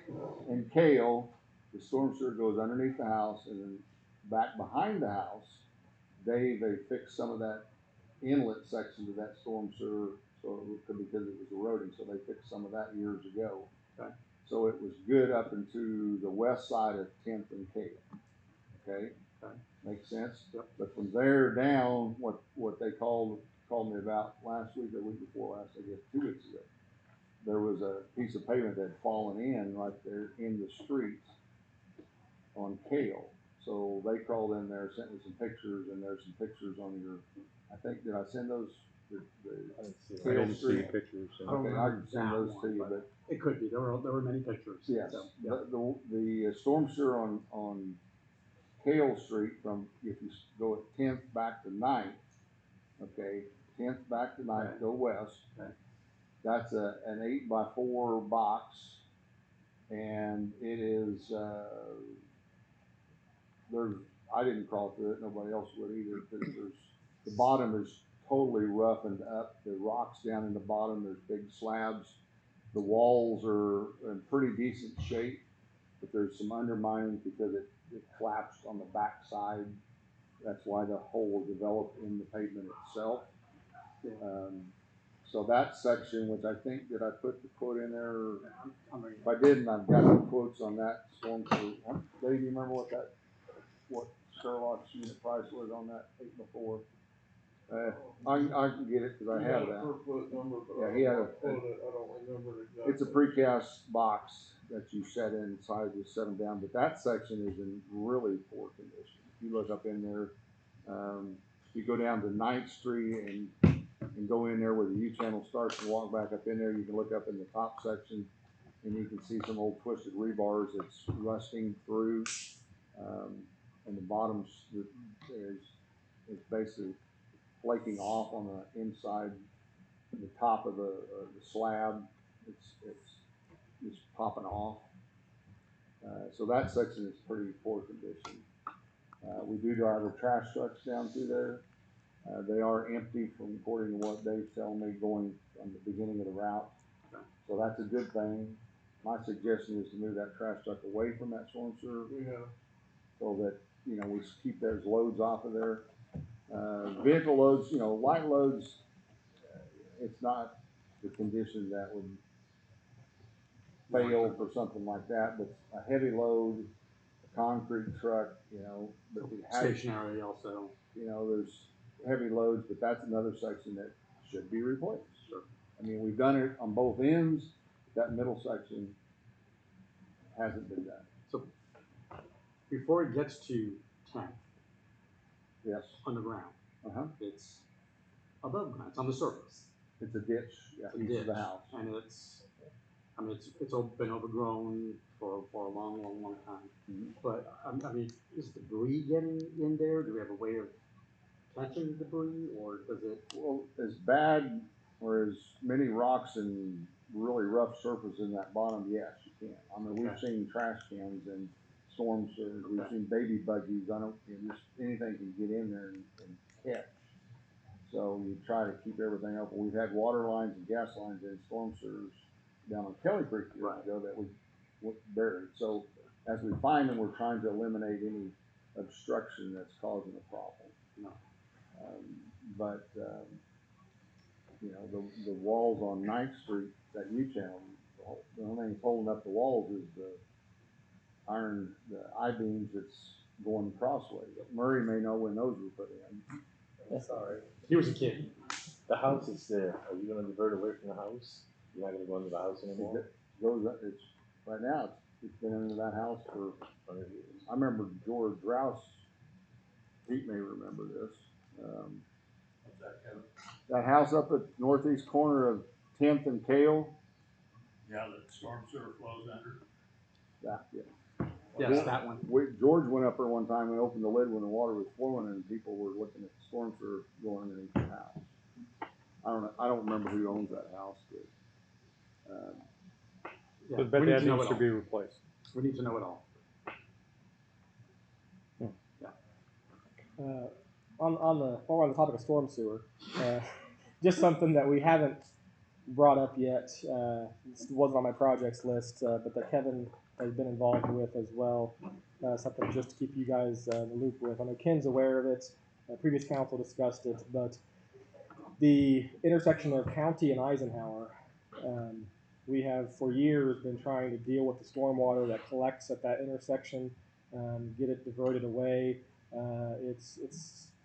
and Kale, the storm sewer goes underneath the house, and then back behind the house, they fixed some of that inlet section to that storm sewer, because it was eroding, so they fixed some of that years ago. Okay. So it was good up into the west side of 10th and Kale. Okay. Makes sense? Yep. But from there down, what they called me about last week or week before last, I guess 2 weeks ago, there was a piece of pavement that had fallen in right there in the street on Kale. So they crawled in there, sent me some pictures, and there's some pictures on I think, did I send those? I didn't see pictures. So. Okay, I can send those to you, but it could be. There were many pictures. yes, So, yeah. the storm sewer on Kale Street, from if you go at 10th back to 9th, okay, 10th back to 9th, Okay. go west. Okay. That's an 8x4 box, and it is, I didn't crawl through it, nobody else would either, because the bottom is totally roughened up, the rocks down in the bottom, there's big slabs. The walls are in pretty decent shape, but there's some undermining because it collapsed on the back side. That's why the hole developed in the pavement itself. So that section, which I think, did I put the quote in there? If I didn't, I've got the quotes on that storm sewer. Dave, do you remember what Sherlock's unit price was on that 8x4? I can get it because I have that. Per foot number, but Yeah, he had I don't remember it exactly. It's a precast box that you set inside, you set them down, but that section is in really poor condition. If you look up in there, you go down to 9th Street and go in there where the U-channel starts and walk back up in there, you can look up in the top section and you can see some old twisted rebars that's rusting through, and the bottom is basically flaking off on the inside, the top of the slab. It's popping off. So that section is pretty poor condition. We do drive our trash trucks down through there. They are empty from according to what Dave's telling me going from the beginning of the route. So that's a good thing. My suggestion is to move that trash truck away from that storm sewer. Yeah. So that, we keep those loads off of there. Vehicle loads, light loads, it's not the condition that would fail for something like that, but a heavy load, a concrete truck, but we have, Stationary also. there's heavy loads, but that's another section that should be replaced. Sure. I mean, we've done it on both ends. That middle section hasn't been done. So before it gets to 10th, Yes. underground, It's above ground, it's on the surface. It's a ditch, east of the house. And it's been overgrown for a long, long, long time. Mm-hmm. But, is debris getting in there? Do we have a way of catching the debris, or does it? Well, as bad or as many rocks and really rough surface in that bottom, yes, you can. I mean, we've seen trash cans and storm sewers. We've seen baby buggies. Just anything can get in there and catch. So you try to keep everything open. We've had water lines and gas lines in storm sewers down on Kelly Creek years ago that was buried. So as we find them, we're trying to eliminate any obstruction that's causing a problem. No. The walls on 9th Street, that U-channel, the only thing that's holding up the walls is the I-beams that's going crossways. Murray may know when those were put in. Sorry. He was a kid. The house is there. Are you gonna divert away from the house? You're not gonna go into the house anymore? Right now, it's been into that house for 100 years. I remember George Rouse, Pete may remember this. What's that, Kevin? That house up at northeast corner of 10th and Kale. Yeah, the storm sewer flows under. Yes, that one. George went up there one time and opened the lid when the water was flowing and people were looking at the storm sewer going underneath the house. I don't remember who owns that house, but But that needs to be replaced. We need to know it all. While we're on the topic of storm sewer, just something that we haven't brought up yet. This wasn't on my projects list, but that Kevin has been involved with as well. Something just to keep you guys in the loop with. I know Ken's aware of it. Previous council discussed it, but the intersection of County and Eisenhower, we have for years been trying to deal with the stormwater that collects at that intersection, get it diverted away. It's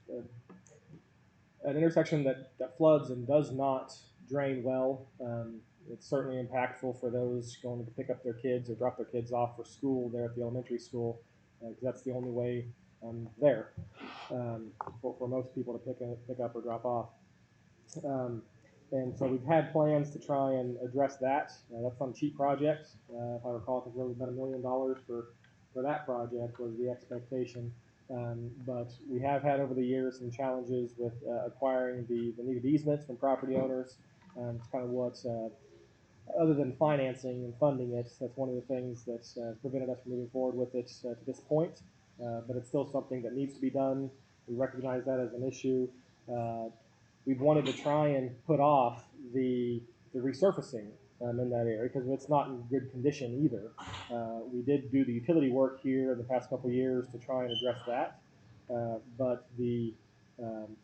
an intersection that floods and does not drain well. It's certainly impactful for those going to pick up their kids or drop their kids off for school there at the elementary school, because that's the only way there for most people to pick up or drop off. And so we've had plans to try and address that. That's not a cheap project. If I recall, I think it was about $1 million for that project was the expectation. But we have had over the years some challenges with acquiring the needed easements from property owners. It's kind of what, other than financing and funding it, that's one of the things that's prevented us from moving forward with it to this point. But it's still something that needs to be done. We recognize that as an issue. We've wanted to try and put off the resurfacing in that area because it's not in good condition either. We did do the utility work here in the past couple of years to try and address that, but um,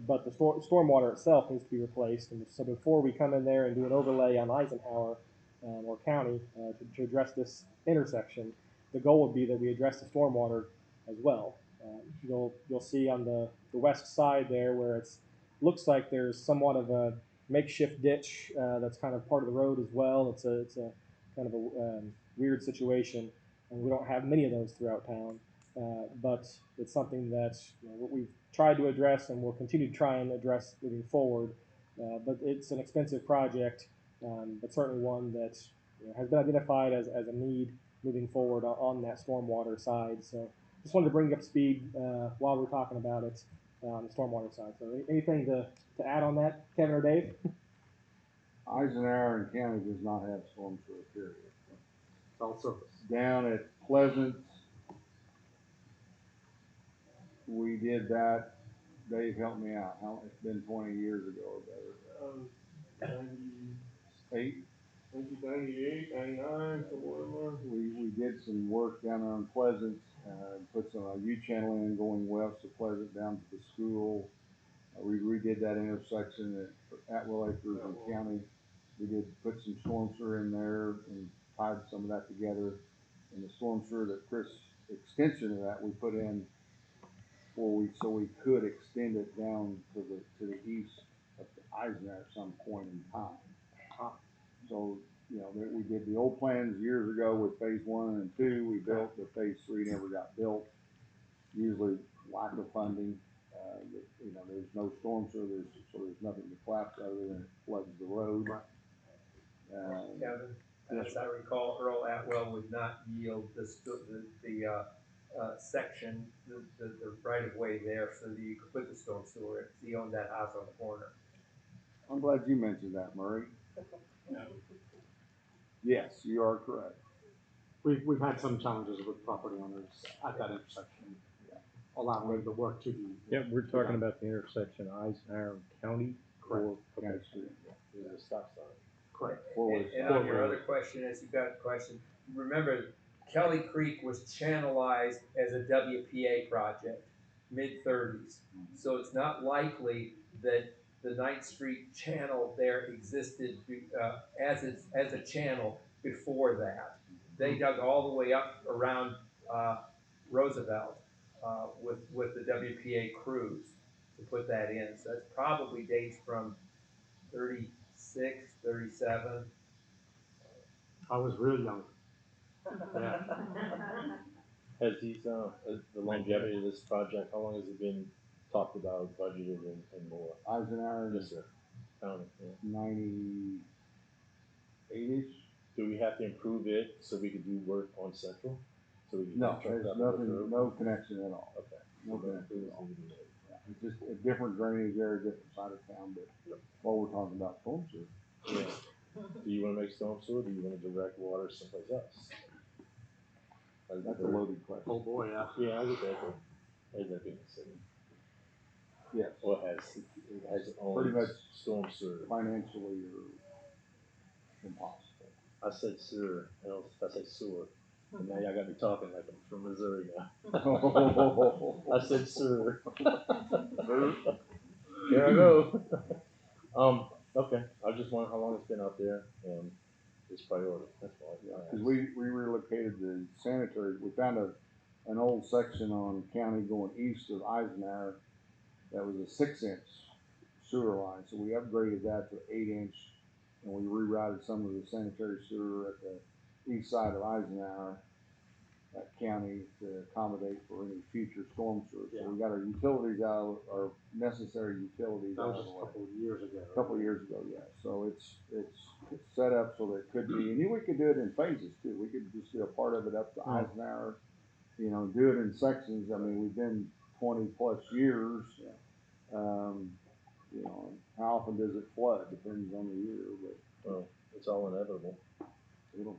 the stormwater itself needs to be replaced. And so before we come in there and do an overlay on Eisenhower or county to address this intersection, the goal would be that we address the stormwater as well. You'll see on the west side there where it's looks like there's somewhat of a makeshift ditch that's kind of part of the road as well. It's a kind of a weird situation, and we don't have many of those throughout town. But it's something that we've tried to address and will continue to try and address moving forward. But it's an expensive project, but certainly one that has been identified as a need moving forward on that stormwater side. So just wanted to bring you up to speed while we're talking about it on the stormwater side. So anything to add on that, Kevin or Dave? Eisenhower and County does not have storm sewer, period. It's all surface. Down at Pleasant, we did that. Dave, help me out. It's been 20 years ago or better. 8. 1998, 99, somewhere in there. We did some work down there on Pleasant, put some U-channel in going west of Pleasant down to the school. We redid that intersection at Atwell Acres and County. We did put some storm sewer in there and tied some of that together. And the storm sewer that Chris extension of that we put in so we could extend it down to the east of the Eisenhower at some point in time. So, we did the old plans years ago with phase 1 and 2. We built, but phase 3 never got built. Usually lack of funding. There's no storm sewer, so there's nothing to collapse other than it floods the road. Kevin, as I recall, Earl Atwell would not yield the section, the right of way there so that you could put the storm sewer in. He owned that house on the corner. I'm glad you mentioned that, Murray. Yes, you are correct. We've had some challenges with property owners at that intersection, allowing the work to be. Yeah, we're talking about the intersection Eisenhower County. Correct. County Street. There's a stop sign. Correct. And on your other question, as you got a question, remember Kelly Creek was channelized as a WPA project, mid-30s. So it's not likely that the 9th Street channel there existed as a channel before that. They dug all the way up around Roosevelt with the WPA crews to put that in. So that's probably dates from 36, 37. I was real young. Yeah. Has the longevity of this project, how long has it been talked about, budgeted, and more? Eisenhower Yes, is sir. County, yeah. 98-ish. Do we have to improve it so we can do work on Central? So we can No, truck there's up nothing, no connection at all. Okay. No So connection at all. improvements Yeah, it's just a different drainage area, different side of town, but while we're talking about storm sewer. Yeah. Do you want to make storm sewer? Or do you want to direct water someplace else? That's a loaded question. Oh boy, yeah. Yeah, I get that. Has that been considered? Yes. Or has it own Pretty much storm sewer? financially or impossible. I said sewer, and I said sewer. And now y'all got me talking like I'm from Missouri now. I said sewer. Here I go. Okay. I just wondering how long it's been out there and its priority. That's why. Because we relocated the sanitary. We found an old section on county going east of Eisenhower that was a 6-inch sewer line. So we upgraded that to 8-inch, and we rerouted some of the sanitary sewer at the east side of Eisenhower, that county, to accommodate for any future storm sewer. So we got our utilities out, our necessary utilities That out was of just the a way. couple of years ago. A couple of years ago, yeah. So it's set up so that it could be, and we could do it in phases too. We could just do a part of it up to Eisenhower, you know, do it in sections. I mean, we've been 20+ years. You know, how often does it flood? Depends on the year, but Well, it's all inevitable. it'll,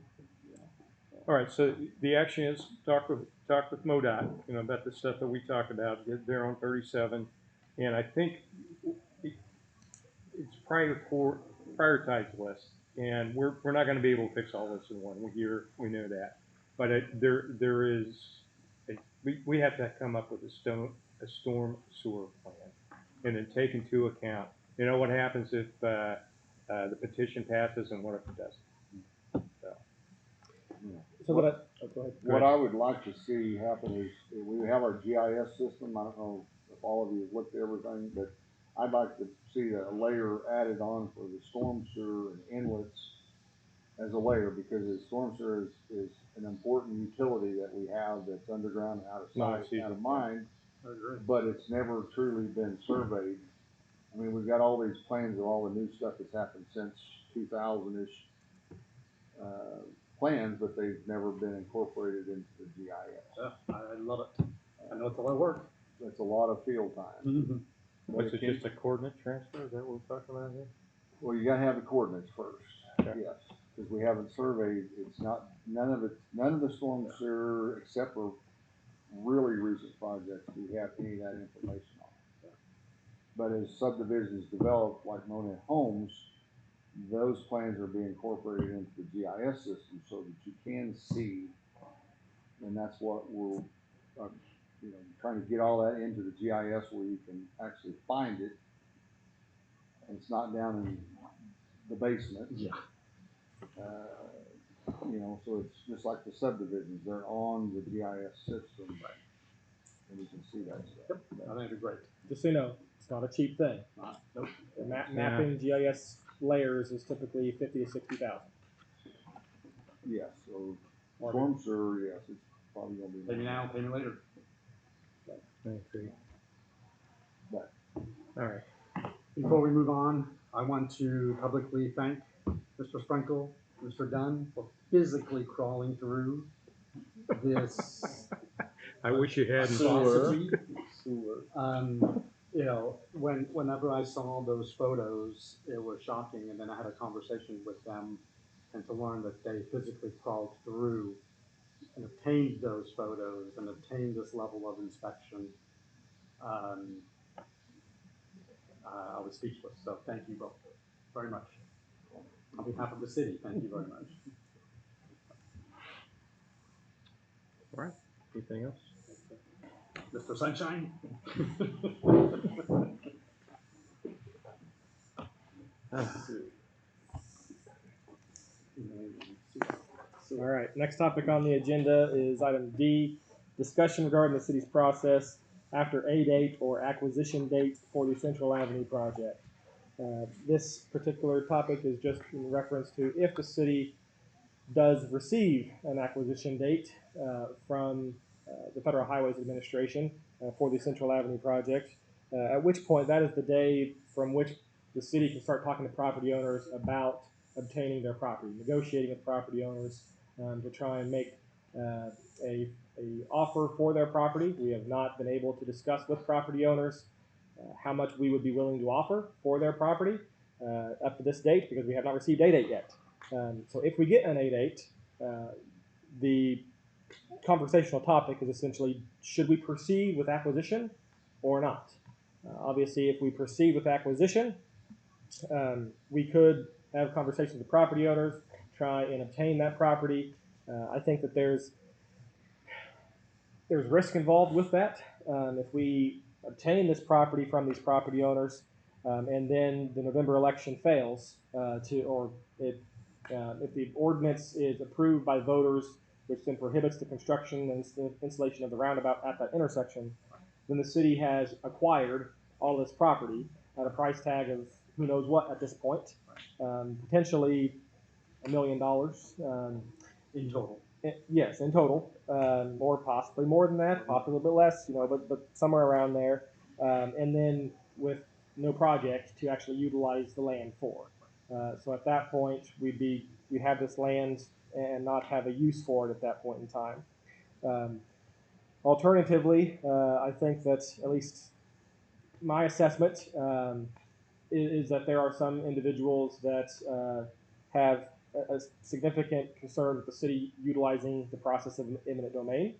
All right, so the action is talk with MoDOT, you know, about the stuff that we talked about. They're on 37, and I think it's prioritized list, and we're not going to be able to fix all this in one year. We know that, but there is we have to come up with a storm sewer plan, and then take into account, you know, what happens if the petition passes and what if it doesn't. So What- go ahead. what I would like to see happen is, we have our GIS system. I don't know if all of you have looked at everything, but I'd like to see a layer added on for the storm sewer and inlets as a layer, because the storm sewer is an important utility that we have that's underground, out of No, I sight, see. out of mind, I agree. but it's never truly been surveyed. I mean, we've got all these plans of all the new stuff that's happened since 2000-ish, plans, but they've never been incorporated into the GIS. Yeah, I love it. I know it's a lot of work. It's a lot of field time. Mm-hmm. Was it just a coordinate transfer? Is that what we're talking about here? Well, you gotta have the coordinates first, Okay. yes, because we haven't surveyed, it's not, none of the storm sewer, except for really recent projects, we have any of that information on. But as subdivisions develop, like Monett Homes, those plans are being incorporated into the GIS system so that you can see, and that's what we're, you know, trying to get all that into the GIS where you can actually find it. And it's not down in the basement. Yeah. You know, so it's just like the subdivisions, they're on the GIS system, and you can see that stuff. I think it'd be great. Just so you know, it's not a cheap thing. Nope. Mapping GIS layers is typically 50 to 60,000. Yes, so storm sewer, yes, it's probably gonna be. Pay me now, pay me later. I agree. But All right. Before we move on, I want to publicly thank Mr. Sprinkle, Mr. Dunn, for physically crawling through this I wish you hadn't. atrocity. Sewer. You know, whenever I saw those photos, it was shocking, and then I had a conversation with them, and to learn that they physically crawled through and obtained those photos and obtained this level of inspection. I was speechless, so thank you both very much. On behalf of the city, thank you very much. All right. Anything else? Mr. Sunshine? All right, next topic on the agenda is item D, discussion regarding the city's process after a date or acquisition date for the Central Avenue project. This particular topic is just in reference to if the city does receive an acquisition date from the Federal Highways Administration for the Central Avenue project, at which point that is the day from which the city can start talking to property owners about obtaining their property, negotiating with property owners to try and make a offer for their property. We have not been able to discuss with property owners how much we would be willing to offer for their property up to this date, because we have not received a date yet. So if we get an 8-8, the conversational topic is essentially, should we proceed with acquisition or not? Obviously, if we proceed with acquisition, we could have conversations with property owners, try and obtain that property. I think that there's risk involved with that. If we obtain this property from these property owners, and then the November election fails, or if the ordinance is approved by voters, which then prohibits the construction and installation of the roundabout at that intersection, then the city has acquired all this property at a price tag of who knows what at this point, potentially $1 million. In total. Yes, in total, or possibly more than that, possibly a little bit less, you know, but somewhere around there. And then with no project to actually utilize the land for. So at that point, we'd have this land and not have a use for it at that point in time. Alternatively, I think that at least my assessment is that there are some individuals that have a significant concern with the city utilizing the process of eminent domain.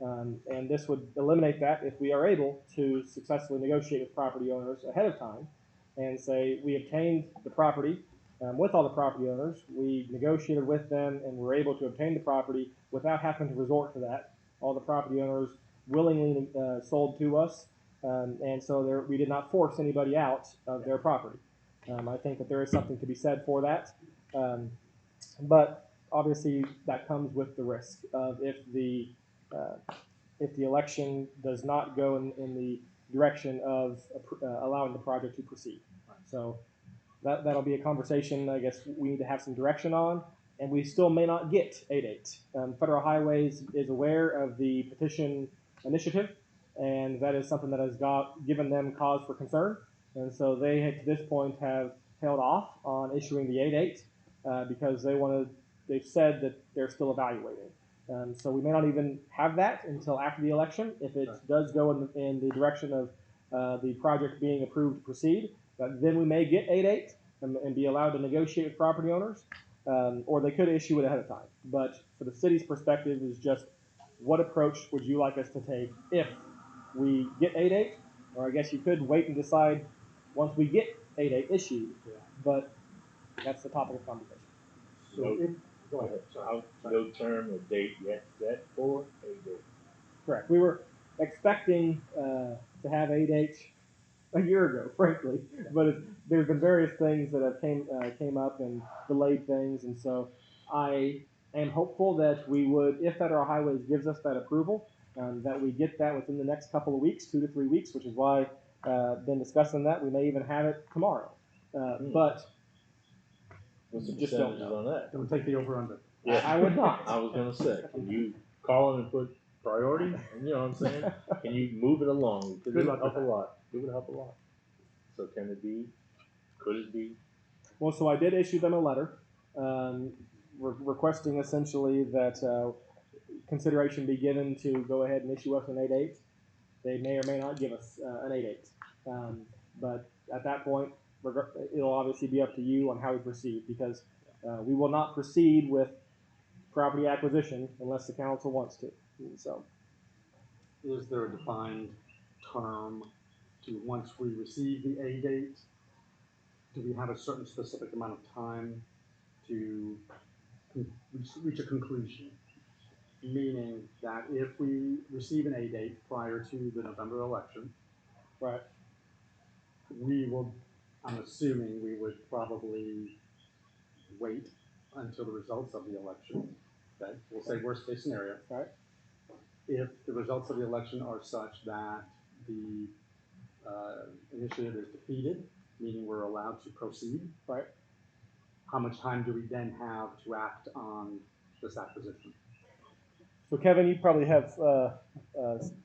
And this would eliminate that if we are able to successfully negotiate with property owners ahead of time and say, we obtained the property with all the property owners, we negotiated with them, and were able to obtain the property without having to resort to that. All the property owners willingly sold to us, and so we did not force anybody out of their property. I think that there is something to be said for that. But obviously, that comes with the risk of if the election does not go in the direction of allowing the project to proceed. So that'll be a conversation I guess we need to have some direction on, and we still may not get 8-8. Federal Highways is aware of the petition initiative, and that is something that has given them cause for concern, and so they to this point have held off on issuing the 8-8 because they've said that they're still evaluating. So we may not even have that until after the election. If it does go in the direction of the project being approved to proceed, then we may get 8-8 and be allowed to negotiate with property owners, or they could issue it ahead of time. But for the city's perspective is just what approach would you like us to take if we get 8-8, or I guess you could wait and decide once we get 8-8 issued, but that's the topic of conversation. So No, go ahead. Sorry. no term or date yet set for a date. Correct. We were expecting to have 8-8 a year ago, frankly, but there's been various things that have came up and delayed things, and so I am hopeful that we would, if Federal Highways gives us that approval, that we get that within the next couple of weeks, 2 to 3 weeks, which is why been discussing that. We may even have it tomorrow, but What's the just don't percentages know. on that? Don't take the over under. Yeah. I would not. I was gonna say, can you call them and put priority? You know what I'm saying? Can you move it along? Because Good it would luck help a with that. lot. It would help a lot. So can it be? Could it be? Well, so I did issue them a letter requesting essentially that consideration be given to go ahead and issue us an 8-8. They may or may not give us an 8-8. But at that point, it'll obviously be up to you on how we proceed, because we will not proceed with property acquisition unless the council wants to. So, Is there a defined term to once we receive the A date? Do we have a certain specific amount of time to reach a conclusion? Meaning that if we receive an A date prior to the November election, right, we will, I'm assuming we would probably wait until the results of the election. Okay, we'll say worst case scenario. right, If the results of the election are such that the initiative is defeated, meaning we're allowed to proceed, right. how much time do we then have to act on this acquisition? So, Kevin, you probably have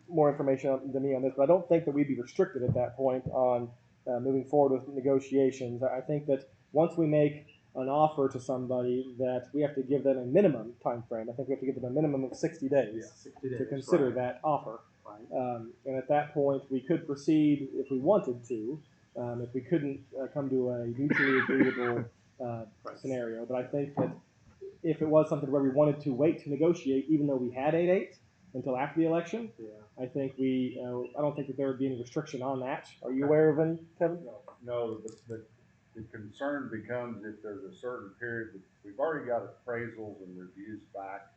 more information than me on this, but I don't think that we'd be restricted at that point on moving forward with negotiations. I think that once we make an offer to somebody, that we have to give them a minimum time frame. I think we have to give them a minimum of 60 days, 60 days to consider right. that offer. Right. And at that point, we could proceed if we wanted to, if we couldn't come to a mutually agreeable scenario. But I think that if it was something where we wanted to wait to negotiate, even though we had 8-8 until after the election, I think I don't think that there would be any restriction on that. Are you aware of any, Kevin? No, the concern becomes if there's a certain period, that we've already got appraisals and reviews back,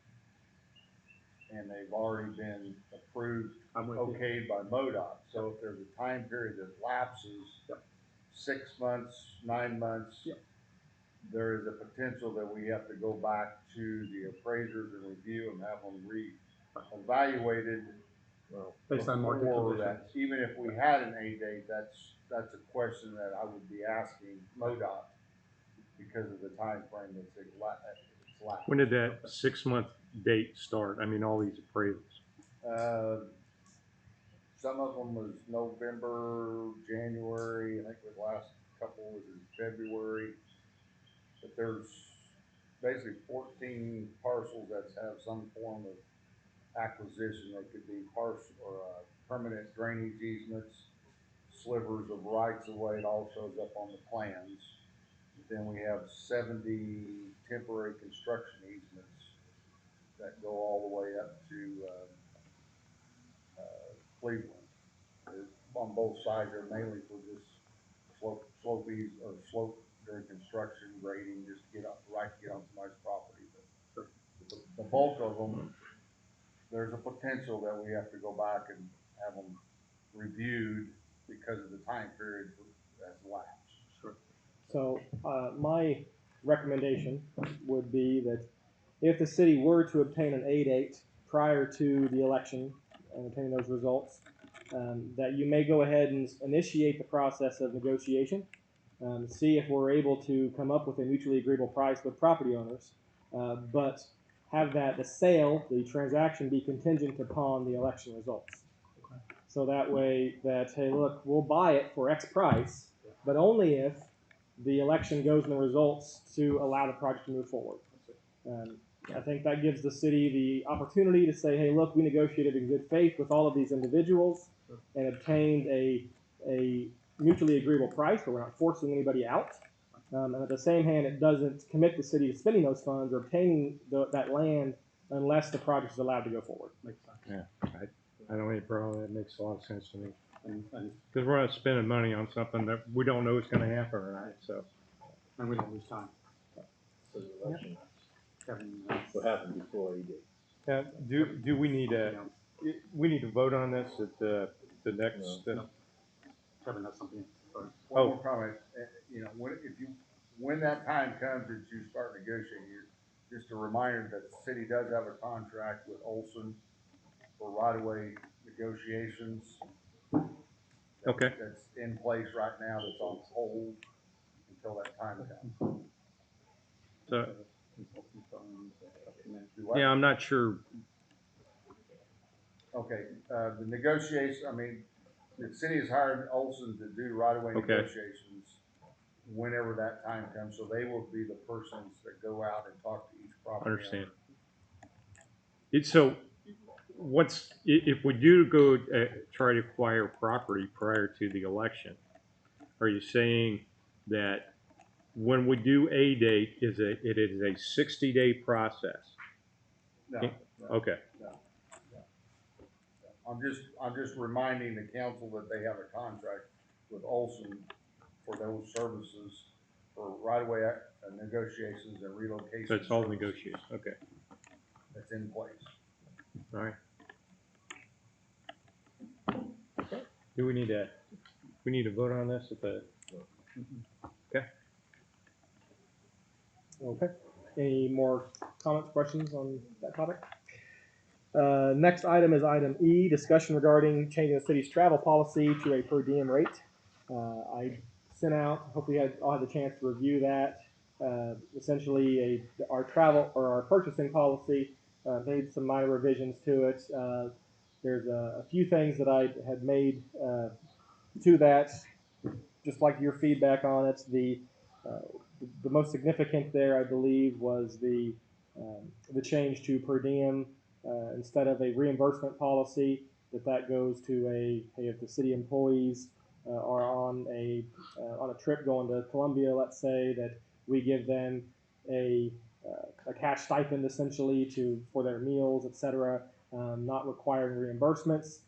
and they've already been approved, okayed by MoDOT. So if there's a time period that lapses, 6 months, 9 months, there is a potential that we have to go back to the appraisers and review and have them re-evaluated. Well, Based on market before conditions. that. Even if we had an A date, that's a question that I would be asking MoDOT because of the time frame that's lapsed. When did that 6-month date start? I mean, all these appraisals. Some of them was November, January. I think the last couple was in February. But there's basically 14 parcels that have some form of acquisition. They could be partial or permanent drainage easements, slivers of rights of way. It all shows up on the plans. Then we have 70 temporary construction easements that go all the way up to Cleveland. On both sides, they're mainly for just slope or slope during construction, grading, just to get up, right to get on somebody's property. But the bulk of them, there's a potential that we have to go back and have them reviewed because of the time period that's lapsed. So my recommendation would be that if the city were to obtain an A date prior to the election and obtain those results, that you may go ahead and initiate the process of negotiation, see if we're able to come up with a mutually agreeable price with property owners, but have that the sale, the transaction, be contingent upon the election results. So that way, that hey, look, we'll buy it for X price, but only if the election goes in the results to allow the project to move forward. I think that gives the city the opportunity to say, hey, look, we negotiated in good faith with all of these individuals and obtained a mutually agreeable price where we're not forcing anybody out. And at the same hand, it doesn't commit the city to spending those funds or obtaining that land unless the project is allowed to go forward. Makes sense. Yeah, I don't have any problem. That makes a lot of sense to me. Because we're not spending money on something that we don't know is going to happen or not. So, And we don't lose time. So the election, Kevin, what happened before he did? do we need to vote on this at the next? No. Kevin has something. One more comment. When that time comes that you start negotiating, just a reminder that the city does have a contract with Olson for right-of-way negotiations. Okay. That's in place right now, that's on hold until that time comes. So, Do what? yeah, I'm not sure. Okay, the negotiation, the city has hired Olson to do right-of-way Okay. negotiations whenever that time comes, so they will be the persons that go out and talk to each property owner. Understand. So, if we do go try to acquire property prior to the election? Are you saying that when we do a date, it is a 60-day process? No, Okay. I'm just reminding the council that they have a contract with Olson for those services for right-of-way negotiations and relocation. So it's all services. negotiated. Okay. That's in place. All right. Do we need to vote on this at the? Okay. Okay. Any more comments, questions on that topic? Next item is item E, discussion regarding changing the city's travel policy to a per diem rate. I sent out, hopefully you all had the chance to review that. Essentially, our travel or our purchasing policy made some minor revisions to it. There's a few things that I had made to that, just like your feedback on it. The most significant there, I believe, was the change to per diem instead of a reimbursement policy. That goes to hey, if the city employees are on a trip going to Columbia, let's say, that we give them a cash stipend essentially for their meals, etc., not requiring reimbursements,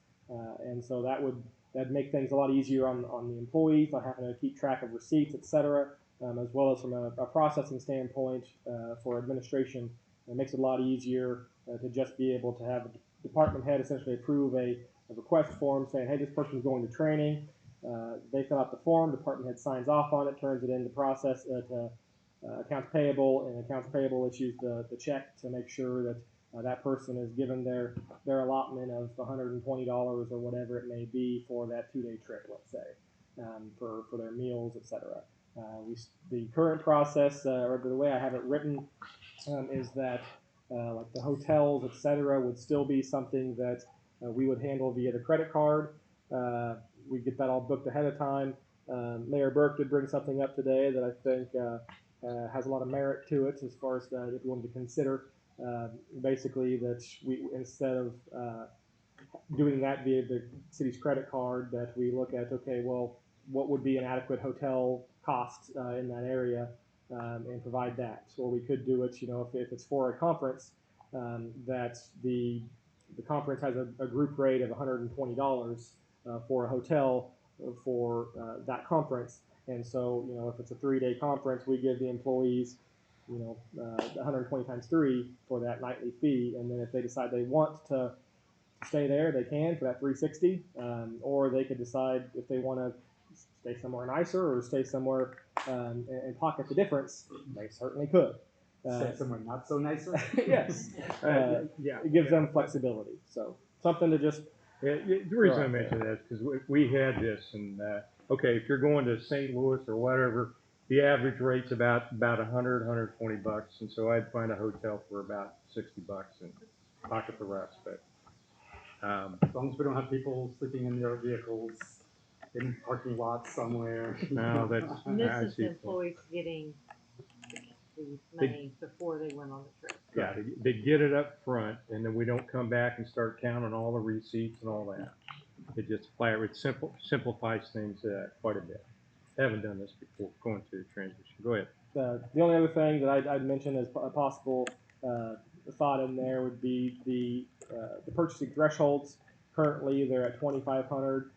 and so that'd make things a lot easier on the employees, not having to keep track of receipts, etc., as well as from a processing standpoint for administration. It makes it a lot easier to just be able to have a department head essentially approve a request form saying, hey, this person's going to training. They fill out the form, department head signs off on it, turns it into process to accounts payable, and accounts payable issues the check to make sure that that person is given their allotment of $120 or whatever it may be for that 2-day trip, let's say, for their meals, etc. The current process, or the way I have it written, is that like the hotels, etc., would still be something that we would handle via the credit card. We get that all booked ahead of time. Mayor Burke did bring something up today that I think has a lot of merit to it as far as if you wanted to consider basically that we, instead of doing that via the city's credit card, that we look at, okay, well, what would be an adequate hotel cost in that area, and provide that. Or we could do it, if it's for a conference, that the conference has a group rate of $120 for a hotel for that conference. And so, if it's a 3-day conference, we give the employees, 120 times 3 for that nightly fee. And then if they decide they want to stay there, they can for that 360, or they could decide if they want to stay somewhere nicer or stay somewhere and pocket the difference. They certainly could. Stay somewhere not so nicer. Yes, Yeah. it gives them flexibility. So something to just. The reason I mention that is because we had this, and okay, if you're going to St. Louis or whatever, the average rate's about 120 bucks, and so I'd find a hotel for about 60 bucks and pocket the rest. But As long as we don't have people sleeping in their vehicles in parking lots somewhere. no, that's And I this is see. the employees getting the money before they went on the trip. Yeah, they get it up front, and then we don't come back and start counting all the receipts and all that. It just simplifies things quite a bit. Haven't done this before, going through the transition. Go ahead. The only other thing that I'd mention as a possible thought in there would be the purchasing thresholds. Currently, they're at 2,500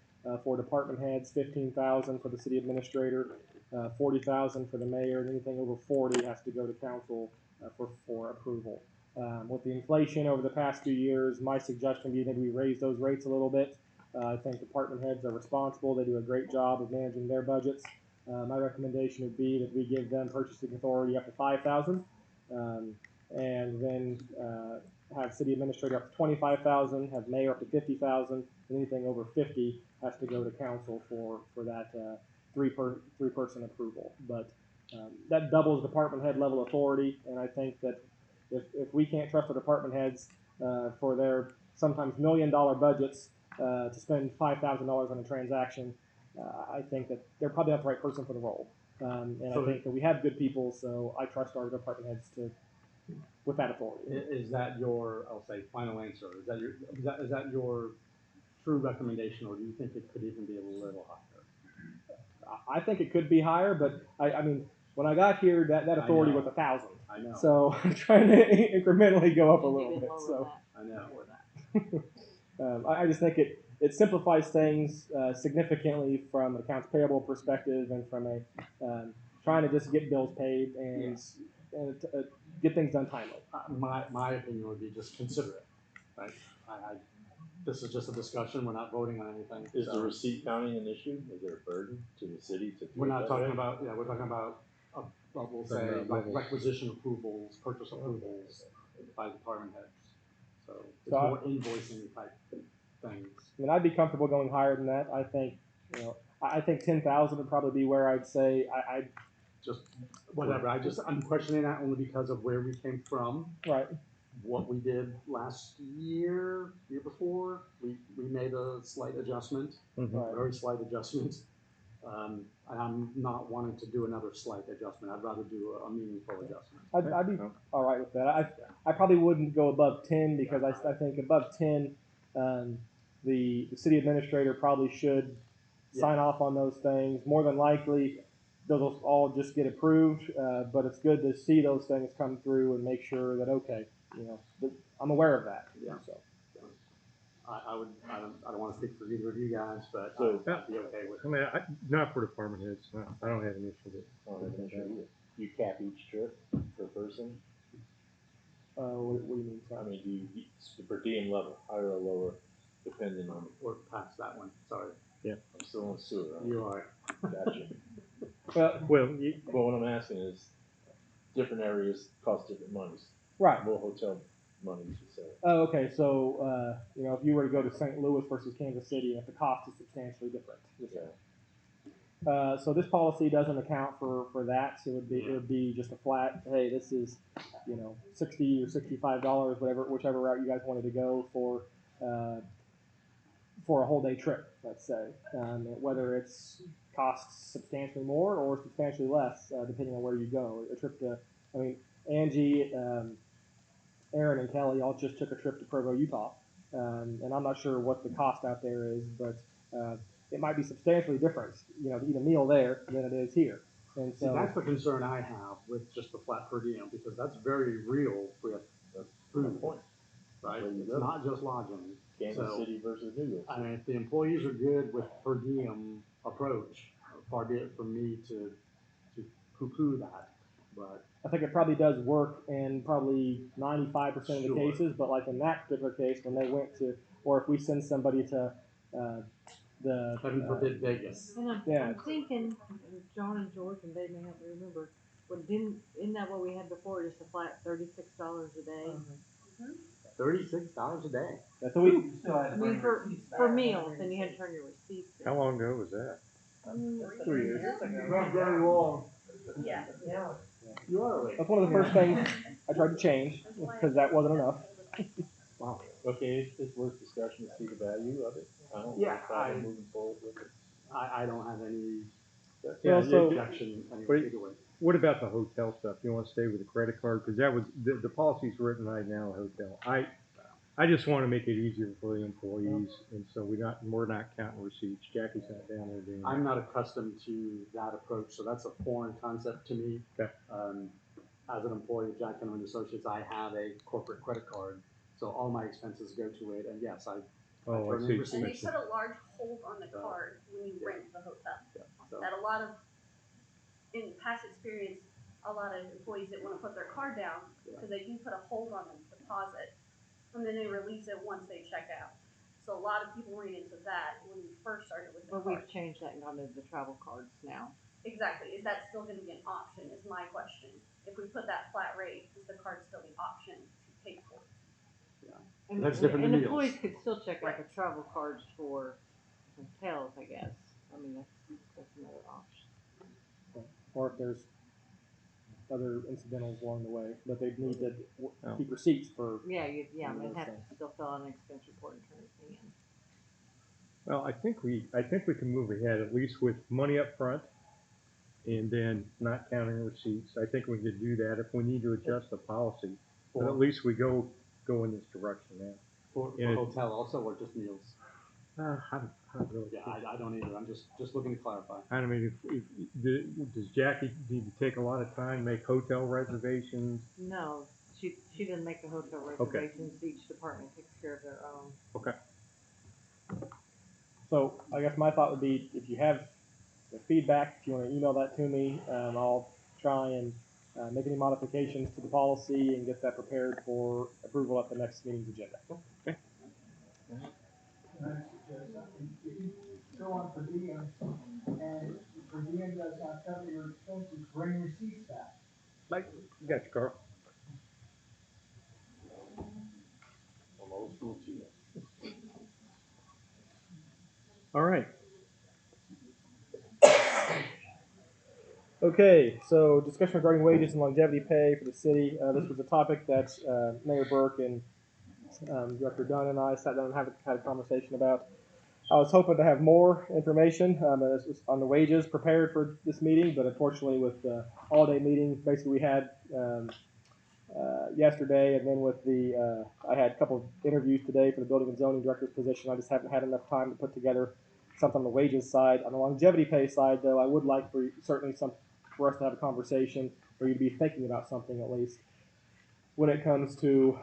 for department heads, 15,000 for the city administrator, 40,000 for the mayor, and anything over 40 has to go to council for approval. With the inflation over the past few years, my suggestion would be that we raise those rates a little bit. I think department heads are responsible; they do a great job of managing their budgets. My recommendation would be that we give them purchasing authority up to 5,000, and then have city administrator up to 25,000, have mayor up to 50,000, and anything over 50 has to go to council for that three-person approval. But that doubles department head level authority, and I think that if we can't trust our department heads for their sometimes $1 million budgets to spend $5,000 on a transaction, I think that they're probably not the right person for the role. And I think that we have good people, so I trust our department heads with that authority. Is that your, I'll say, final answer? Is that your true recommendation, or do you think it could even be a little higher? I think it could be higher, but I mean, when I got here, that authority was 1,000. I know. So I'm trying to incrementally go up a little bit. So I know. I just think it simplifies things significantly from an accounts payable perspective and from a trying to just get bills paid and get things done timely. My opinion would be just consider it. Right? This is just a discussion. We're not voting on anything. Is the receipt counting an issue? Is there a burden to the city to? We're not talking about. Yeah, we're talking about. We'll say like requisition approvals, purchase approvals by department heads. So it's more invoicing type things. I mean, I'd be comfortable going higher than that. I think, I think 10,000 would probably be where I'd say I just whatever. I'm questioning that only because of where we came from. Right. What we did last year before, we made a slight adjustment, Right. very slight adjustment. And I'm not wanting to do another slight adjustment. I'd rather do a meaningful adjustment. I'd be all right with that. I probably wouldn't go above 10 because I think above 10, the city administrator probably should sign off on those things. More than likely, those will all just get approved. But it's good to see those things come through and make sure that I'm aware of that. Yeah. So. I don't want to speak for either of you guys, but So, I'd be okay with it. I mean, not for department heads. No, I don't have an issue with it. I don't have an issue with it. You cap each trip per person? What do you mean? I Sorry. mean, do you, the per diem level, higher or lower, depending on, We're past that one. Sorry. I'm still on sewer, right? You are. Gotcha. Well, But what I'm asking is, different areas cost different monies. Right. More hotel monies, you say. Oh, okay. So, if you were to go to St. Louis versus Kansas City, if the cost is substantially different. So this policy doesn't account for that. So it would be just a flat. Hey, this is, $60 or $65, whichever route you guys wanted to go for a whole day trip. Let's say, whether it's costs substantially more or substantially less, depending on where you go. A trip to, Angie Aaron and Kelly all just took a trip to Provo, Utah, and I'm not sure what the cost out there is, but it might be substantially different, you know, to eat a meal there than it is here. And See, so that's the concern I have with just the flat per diem, because that's very real with food, point. right? There you It's go. not just lodging. Kansas So, City versus New York. I mean, if the employees are good with per diem approach, far be it from me to poo-poo that, but I think it probably does work in probably 95% of the Sure. cases, but like in that particular case, when they went to, or if we send somebody to the heaven forbid Vegas. And Yeah. I'm thinking, and John and George, and they may help me remember, isn't that what we had before, just a flat $36 a day? $36 a day. that's what we. You still had I to mean, bring for receipts back. meals, then you had to turn your receipts in. How long ago was that? 3 years. Not very long. Yeah. You are awake. That's one of the first things I tried to change because that wasn't enough. Wow. Okay, it's worth discussion to see the value of it. I don't Yeah, have a problem I- moving forward with it. I don't have any Yeah, so- objection But- either way. What about the hotel stuff? You want to stay with the credit card? Because that was, the policy's written right now, hotel. I just want to make it easier for the employees, and so we're not counting receipts. Jackie's not down there doing I'm that. not accustomed to that approach, so that's a foreign concept to me. Okay. As an employee of Jack Henry Associates, I have a corporate credit card, so all my expenses go to it, and yes, I Oh, turn I in see. receipts. And they put a large hold on the card when you rent the hotel. So, That a lot of, in past experience, a lot of employees didn't wanna put their card down, because they do put a hold on the deposit, and then they release it once they check out. So a lot of people ran into that when we first started with the But card. we've changed that and gone to the travel cards now. Exactly, is that still gonna be an option, is my question. If we put that flat rate, is the card still the option to pay for it? And, That's different and than employees meals. could still check out Right. the travel cards for hotels, I guess. I mean, that's another option. Or if there's other incidentals along the way, but they need to Oh. keep receipts for. Yeah, I Those mean, have things. to still fill out an expense report and turn it in. Well, I think we can move ahead at least with money up front, and then not counting receipts. I think we could do that if we need to adjust the policy. But at For, least we go in this direction now. for Yeah. hotel also, or just meals? I don't really. Yeah, I don't either, I'm just looking to clarify. I mean, does Jackie need to take a lot of time, make hotel reservations? No, she doesn't make the hotel reservations. Each department takes care of their own. Okay. So I guess my thought would be if you have the feedback, if you want to email that to me, I'll try and make any modifications to the policy and get that prepared for approval at the next meeting's agenda. Can I suggest something? If you go on per diem, and per diem does not cover your expenses, bring receipts back. Got you, Carl. I'm old school too. All right. Okay, so discussion regarding wages and longevity pay for the city. This was a topic that Mayor Burke and Director Dunn and I sat down and had a conversation about. I was hoping to have more information on the wages prepared for this meeting, but unfortunately with the all-day meeting, basically we had yesterday, and then with I had a couple of interviews today for the building and zoning director's position. I just haven't had enough time to put together something on the wages side. On the longevity pay side, though, I would like for us to have a conversation, or you to be thinking about something at least when it comes to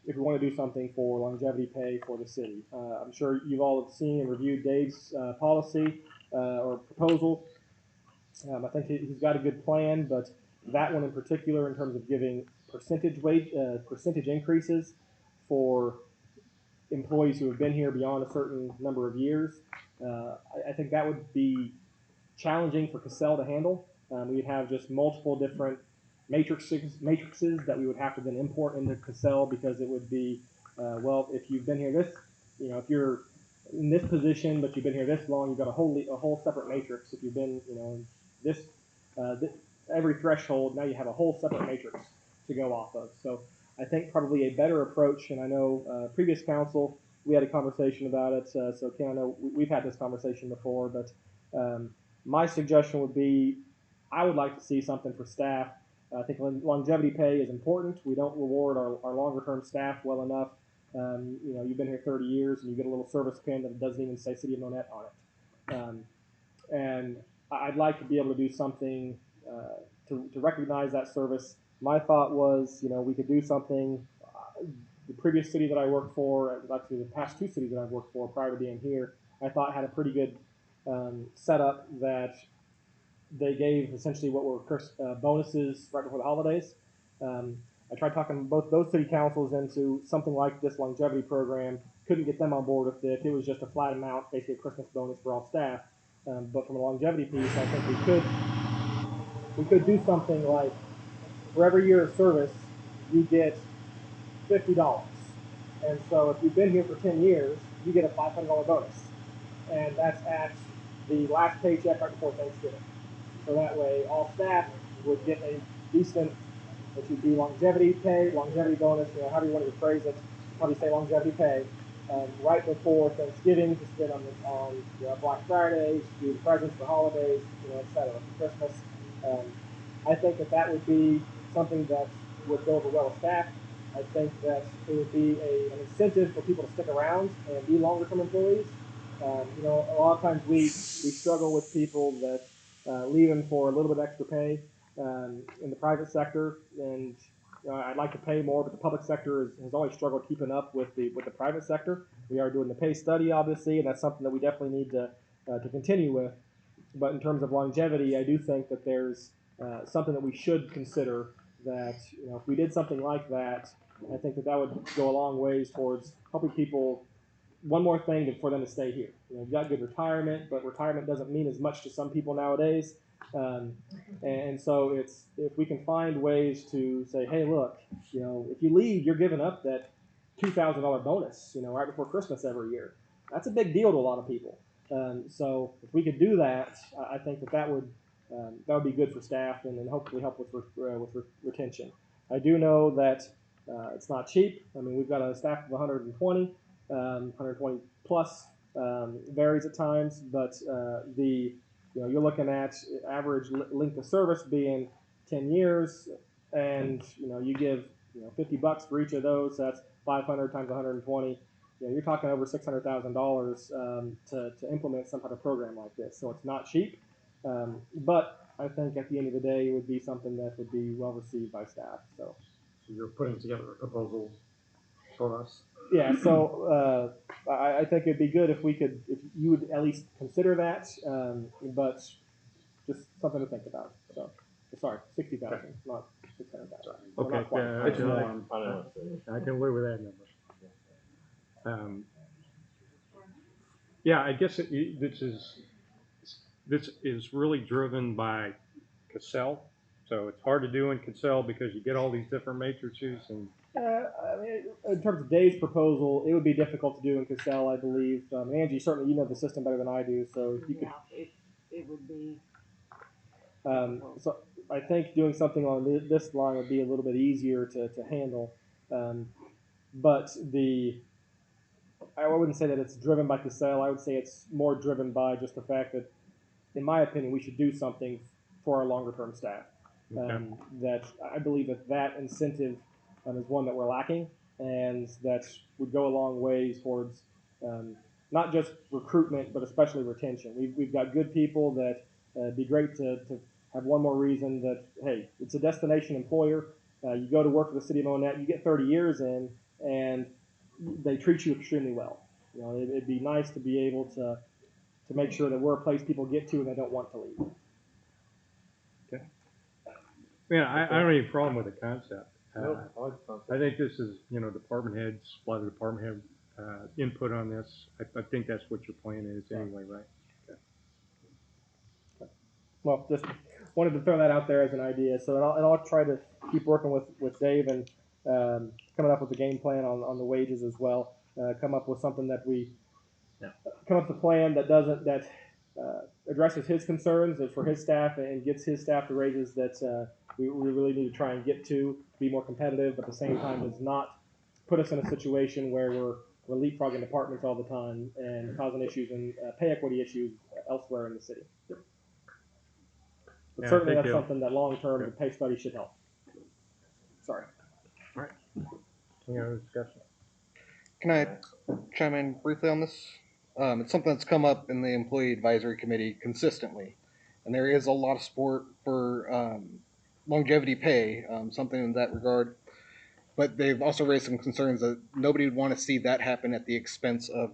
if we want to do something for longevity pay for the city. I'm sure you've all seen and reviewed Dave's policy or proposal. I think he's got a good plan, but that one in particular, in terms of giving percentage increases for employees who have been here beyond a certain number of years, I think that would be challenging for Cassell to handle. We'd have just multiple different matrices that we would have to then import into Cassell, because it would be, well, if you've been here if you're in this position but you've been here this long, you've got a whole separate matrix. If you've been, this, every threshold, now you have a whole separate matrix to go off of. So I think probably a better approach, and I know previous council, we had a conversation about it. So Ken, I know we've had this conversation before, but my suggestion would be, I would like to see something for staff I think longevity pay is important. We don't reward our longer term staff well enough. You've been here 30 years and you get a little service pin that doesn't even say City of Monett on it. And I'd like to be able to do something to recognize that service. My thought was, we could do something. The previous city that I worked for, actually the past two cities that I've worked for prior to being here, I thought had a pretty good setup that they gave essentially what were bonuses right before the holidays. I tried talking both those city councils into something like this longevity program. Couldn't get them on board with it. It was just a flat amount, basically a Christmas bonus for all staff. But from a longevity piece, I think we could do something like for every year of service, you get $50. And so if you've been here for 10 years, you get a $500 bonus. And that's at the last paycheck right before Thanksgiving. So that way, all staff would get a decent, which would be longevity pay, longevity bonus, however you want to phrase it, probably say longevity pay, right before Thanksgiving to spend on Black Friday, to do the presents for holidays, et cetera, for Christmas. I think that would be something that would go over well with staff. I think that it would be an incentive for people to stick around and be longer term employees. A lot of times we struggle with people that leave them for a little bit extra pay in the private sector, and I'd like to pay more, but the public sector has always struggled keeping up with the private sector. We are doing the pay study, obviously, and that's something that we definitely need to continue with. But in terms of longevity, I do think that there's something that we should consider. That if we did something like that, I think that would go a long ways towards helping people. One more thing for them to stay here. You've got good retirement, but retirement doesn't mean as much to some people nowadays. And so if we can find ways to say, hey, look, if you leave, you're giving up that $2,000 bonus, right before Christmas every year. That's a big deal to a lot of people. So if we could do that, I think that would be good for staff and hopefully help with retention. I do know that it's not cheap. I mean, we've got a staff of 120. 120 plus varies at times, but you're looking at average length of service being 10 years, and you give $50 for each of those. So that's 500 times 120. You're talking over $600,000 to implement some kind of program like this. So it's not cheap, but I think at the end of the day, it would be something that would be well received by staff. So you're putting together a proposal for us. Yeah, so I think it'd be good if you would at least consider that, but just something to think about. So, sorry, 60,000, not 600,000. Okay, I can live with that number. I guess this is really driven by Cassell. So it's hard to do in Cassell because you get all these different matrices and. In terms of Dave's proposal, it would be difficult to do in Cassell, I believe. Angie, certainly you know the system better than I do, so if you could. It would be. So I think doing something on this line would be a little bit easier to handle. But I wouldn't say that it's driven by Cassell. I would say it's more driven by just the fact that, in my opinion, we should do something for our longer term staff. That I believe that incentive is one that we're lacking, and that would go a long ways towards not just recruitment, but especially retention. We've got good people that it'd be great to have one more reason that, hey, it's a destination employer. You go to work for the city of Monett, you get 30 years in, and they treat you extremely well. It'd be nice to be able to make sure that we're a place people get to and they don't want to leave. Okay. Man, I don't have any problem with the concept. I think this is, department heads, a lot of department head input on this. I think that's what your plan is anyway, right? Okay. Well, just wanted to throw that out there as an idea. So, and I'll try to keep working with Dave and coming up with a game plan on the wages as well. Come up with something that come up with a plan that addresses his concerns for his staff and gets his staff the raises that we really need to try and get to be more competitive, but at the same time does not put us in a situation where we're leapfrogging departments all the time and causing issues and pay equity issues elsewhere in the city. But certainly that's something that long term the pay study should help. Sorry. Any other discussion? Can I chime in briefly on this? It's something that's come up in the employee advisory committee consistently, and there is a lot of support for longevity pay, something in that regard. But they've also raised some concerns that nobody would want to see that happen at the expense of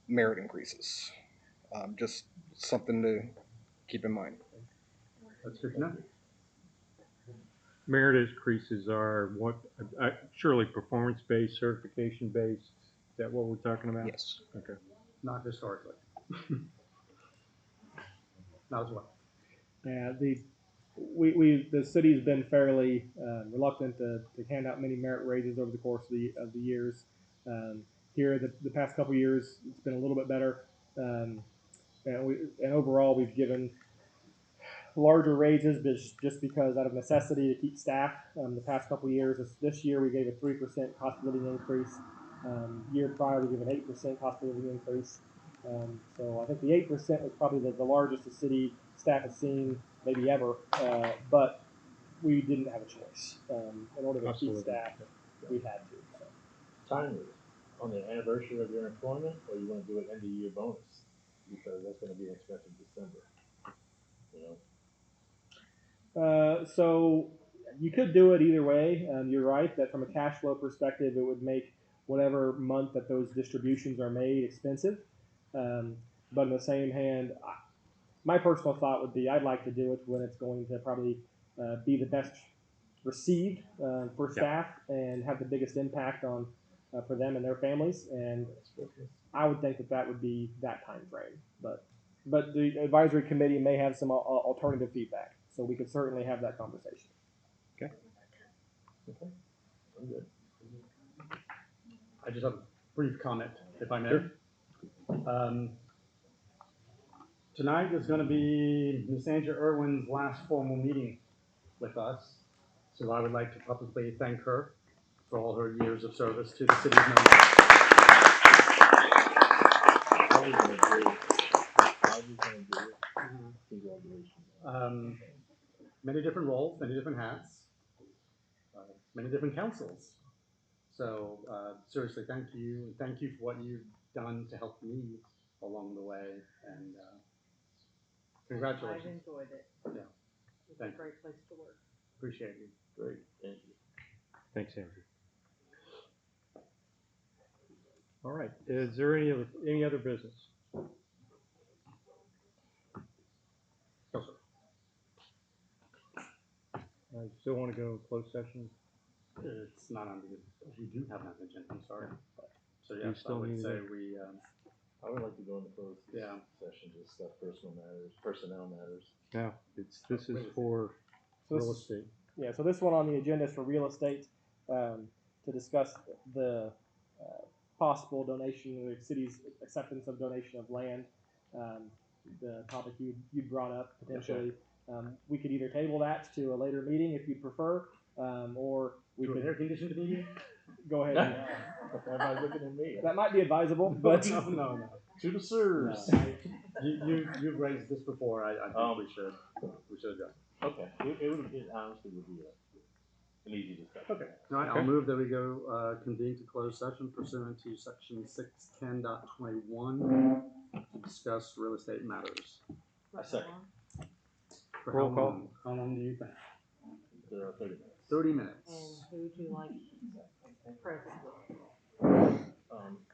merit increases. Just something to keep in mind. That's good to know. Merit increases are what, surely performance-based, certification-based, is that what we're talking about? Yes. Okay. Not historically. Not as well. Yeah, the city's been fairly reluctant to hand out many merit raises over the course of the years. Here, the past couple of years, it's been a little bit better, and overall we've given larger raises just because out of necessity to keep staff. The past couple of years, this year we gave a 3% cost of living increase. Year prior we gave an 8% cost of living increase. So I think the 8% was probably the largest the city staff has seen maybe ever, but we didn't have a choice. In order to keep staff, we had to. So. Timely, on the anniversary of your employment, or you want to do it end of year bonus? Because that's going to be an expensive December. You know? So you could do it either way. You're right that from a cash flow perspective, it would make whatever month that those distributions are made expensive. But on the same hand, my personal thought would be I'd like to do it when it's going to probably be the best received for staff and have the biggest impact on for them and their families. And I would think that would be that time frame. But the advisory committee may have some alternative feedback, so we could certainly have that conversation. Okay. I'm good. I just have a brief comment, if I may. Tonight is going to be Ms. Andrea Irwin's last formal meeting with us, so I would like to publicly thank her for all her years of service to the city of Monett. Many different roles, many different hats, many different councils. So seriously, thank you. And thank you for what you've done to help me along the way. And congratulations. I've enjoyed it. Yeah. It's a great place to work. Appreciate you. Great, thank you. Thanks, Andrew. All right. Is there any other business? No, sir. I still want to go closed session. It's not on the. We do have that agenda. I'm sorry. So You yes, I still would need say to- we. I would like to go into closed Yeah. session, just stuff, personnel matters. No, this is for So real estate. Yeah, so this one on the agenda is for real estate, to discuss the possible donation, the city's acceptance of donation of land. The topic you brought up potentially. We could either table that to a later meeting if you'd prefer, or we could air conditioned meeting. go ahead. Everybody's looking at me. That might be advisable, but No. To the sirs. You've raised this before. I think we should address it. Okay, it honestly would be an easy discussion. Okay. All right. I'll move that we go convene to closed session pursuant to section 610.21 to discuss real estate matters. I second. For Roll how call. long? How long do you think? 30 minutes. 30 minutes. And who would you like present? I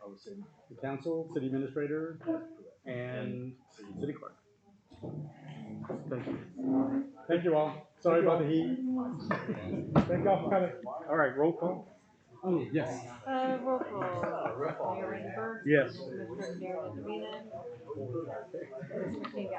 would say The council, city administrator, and city clerk. Thank you. Thank you all. Sorry about the heat. thank y'all for coming. All right, roll call. Oh, yes. Roll call. Mayor Rainbird. Yes. Commissioner Darren Davina. Commissioner King.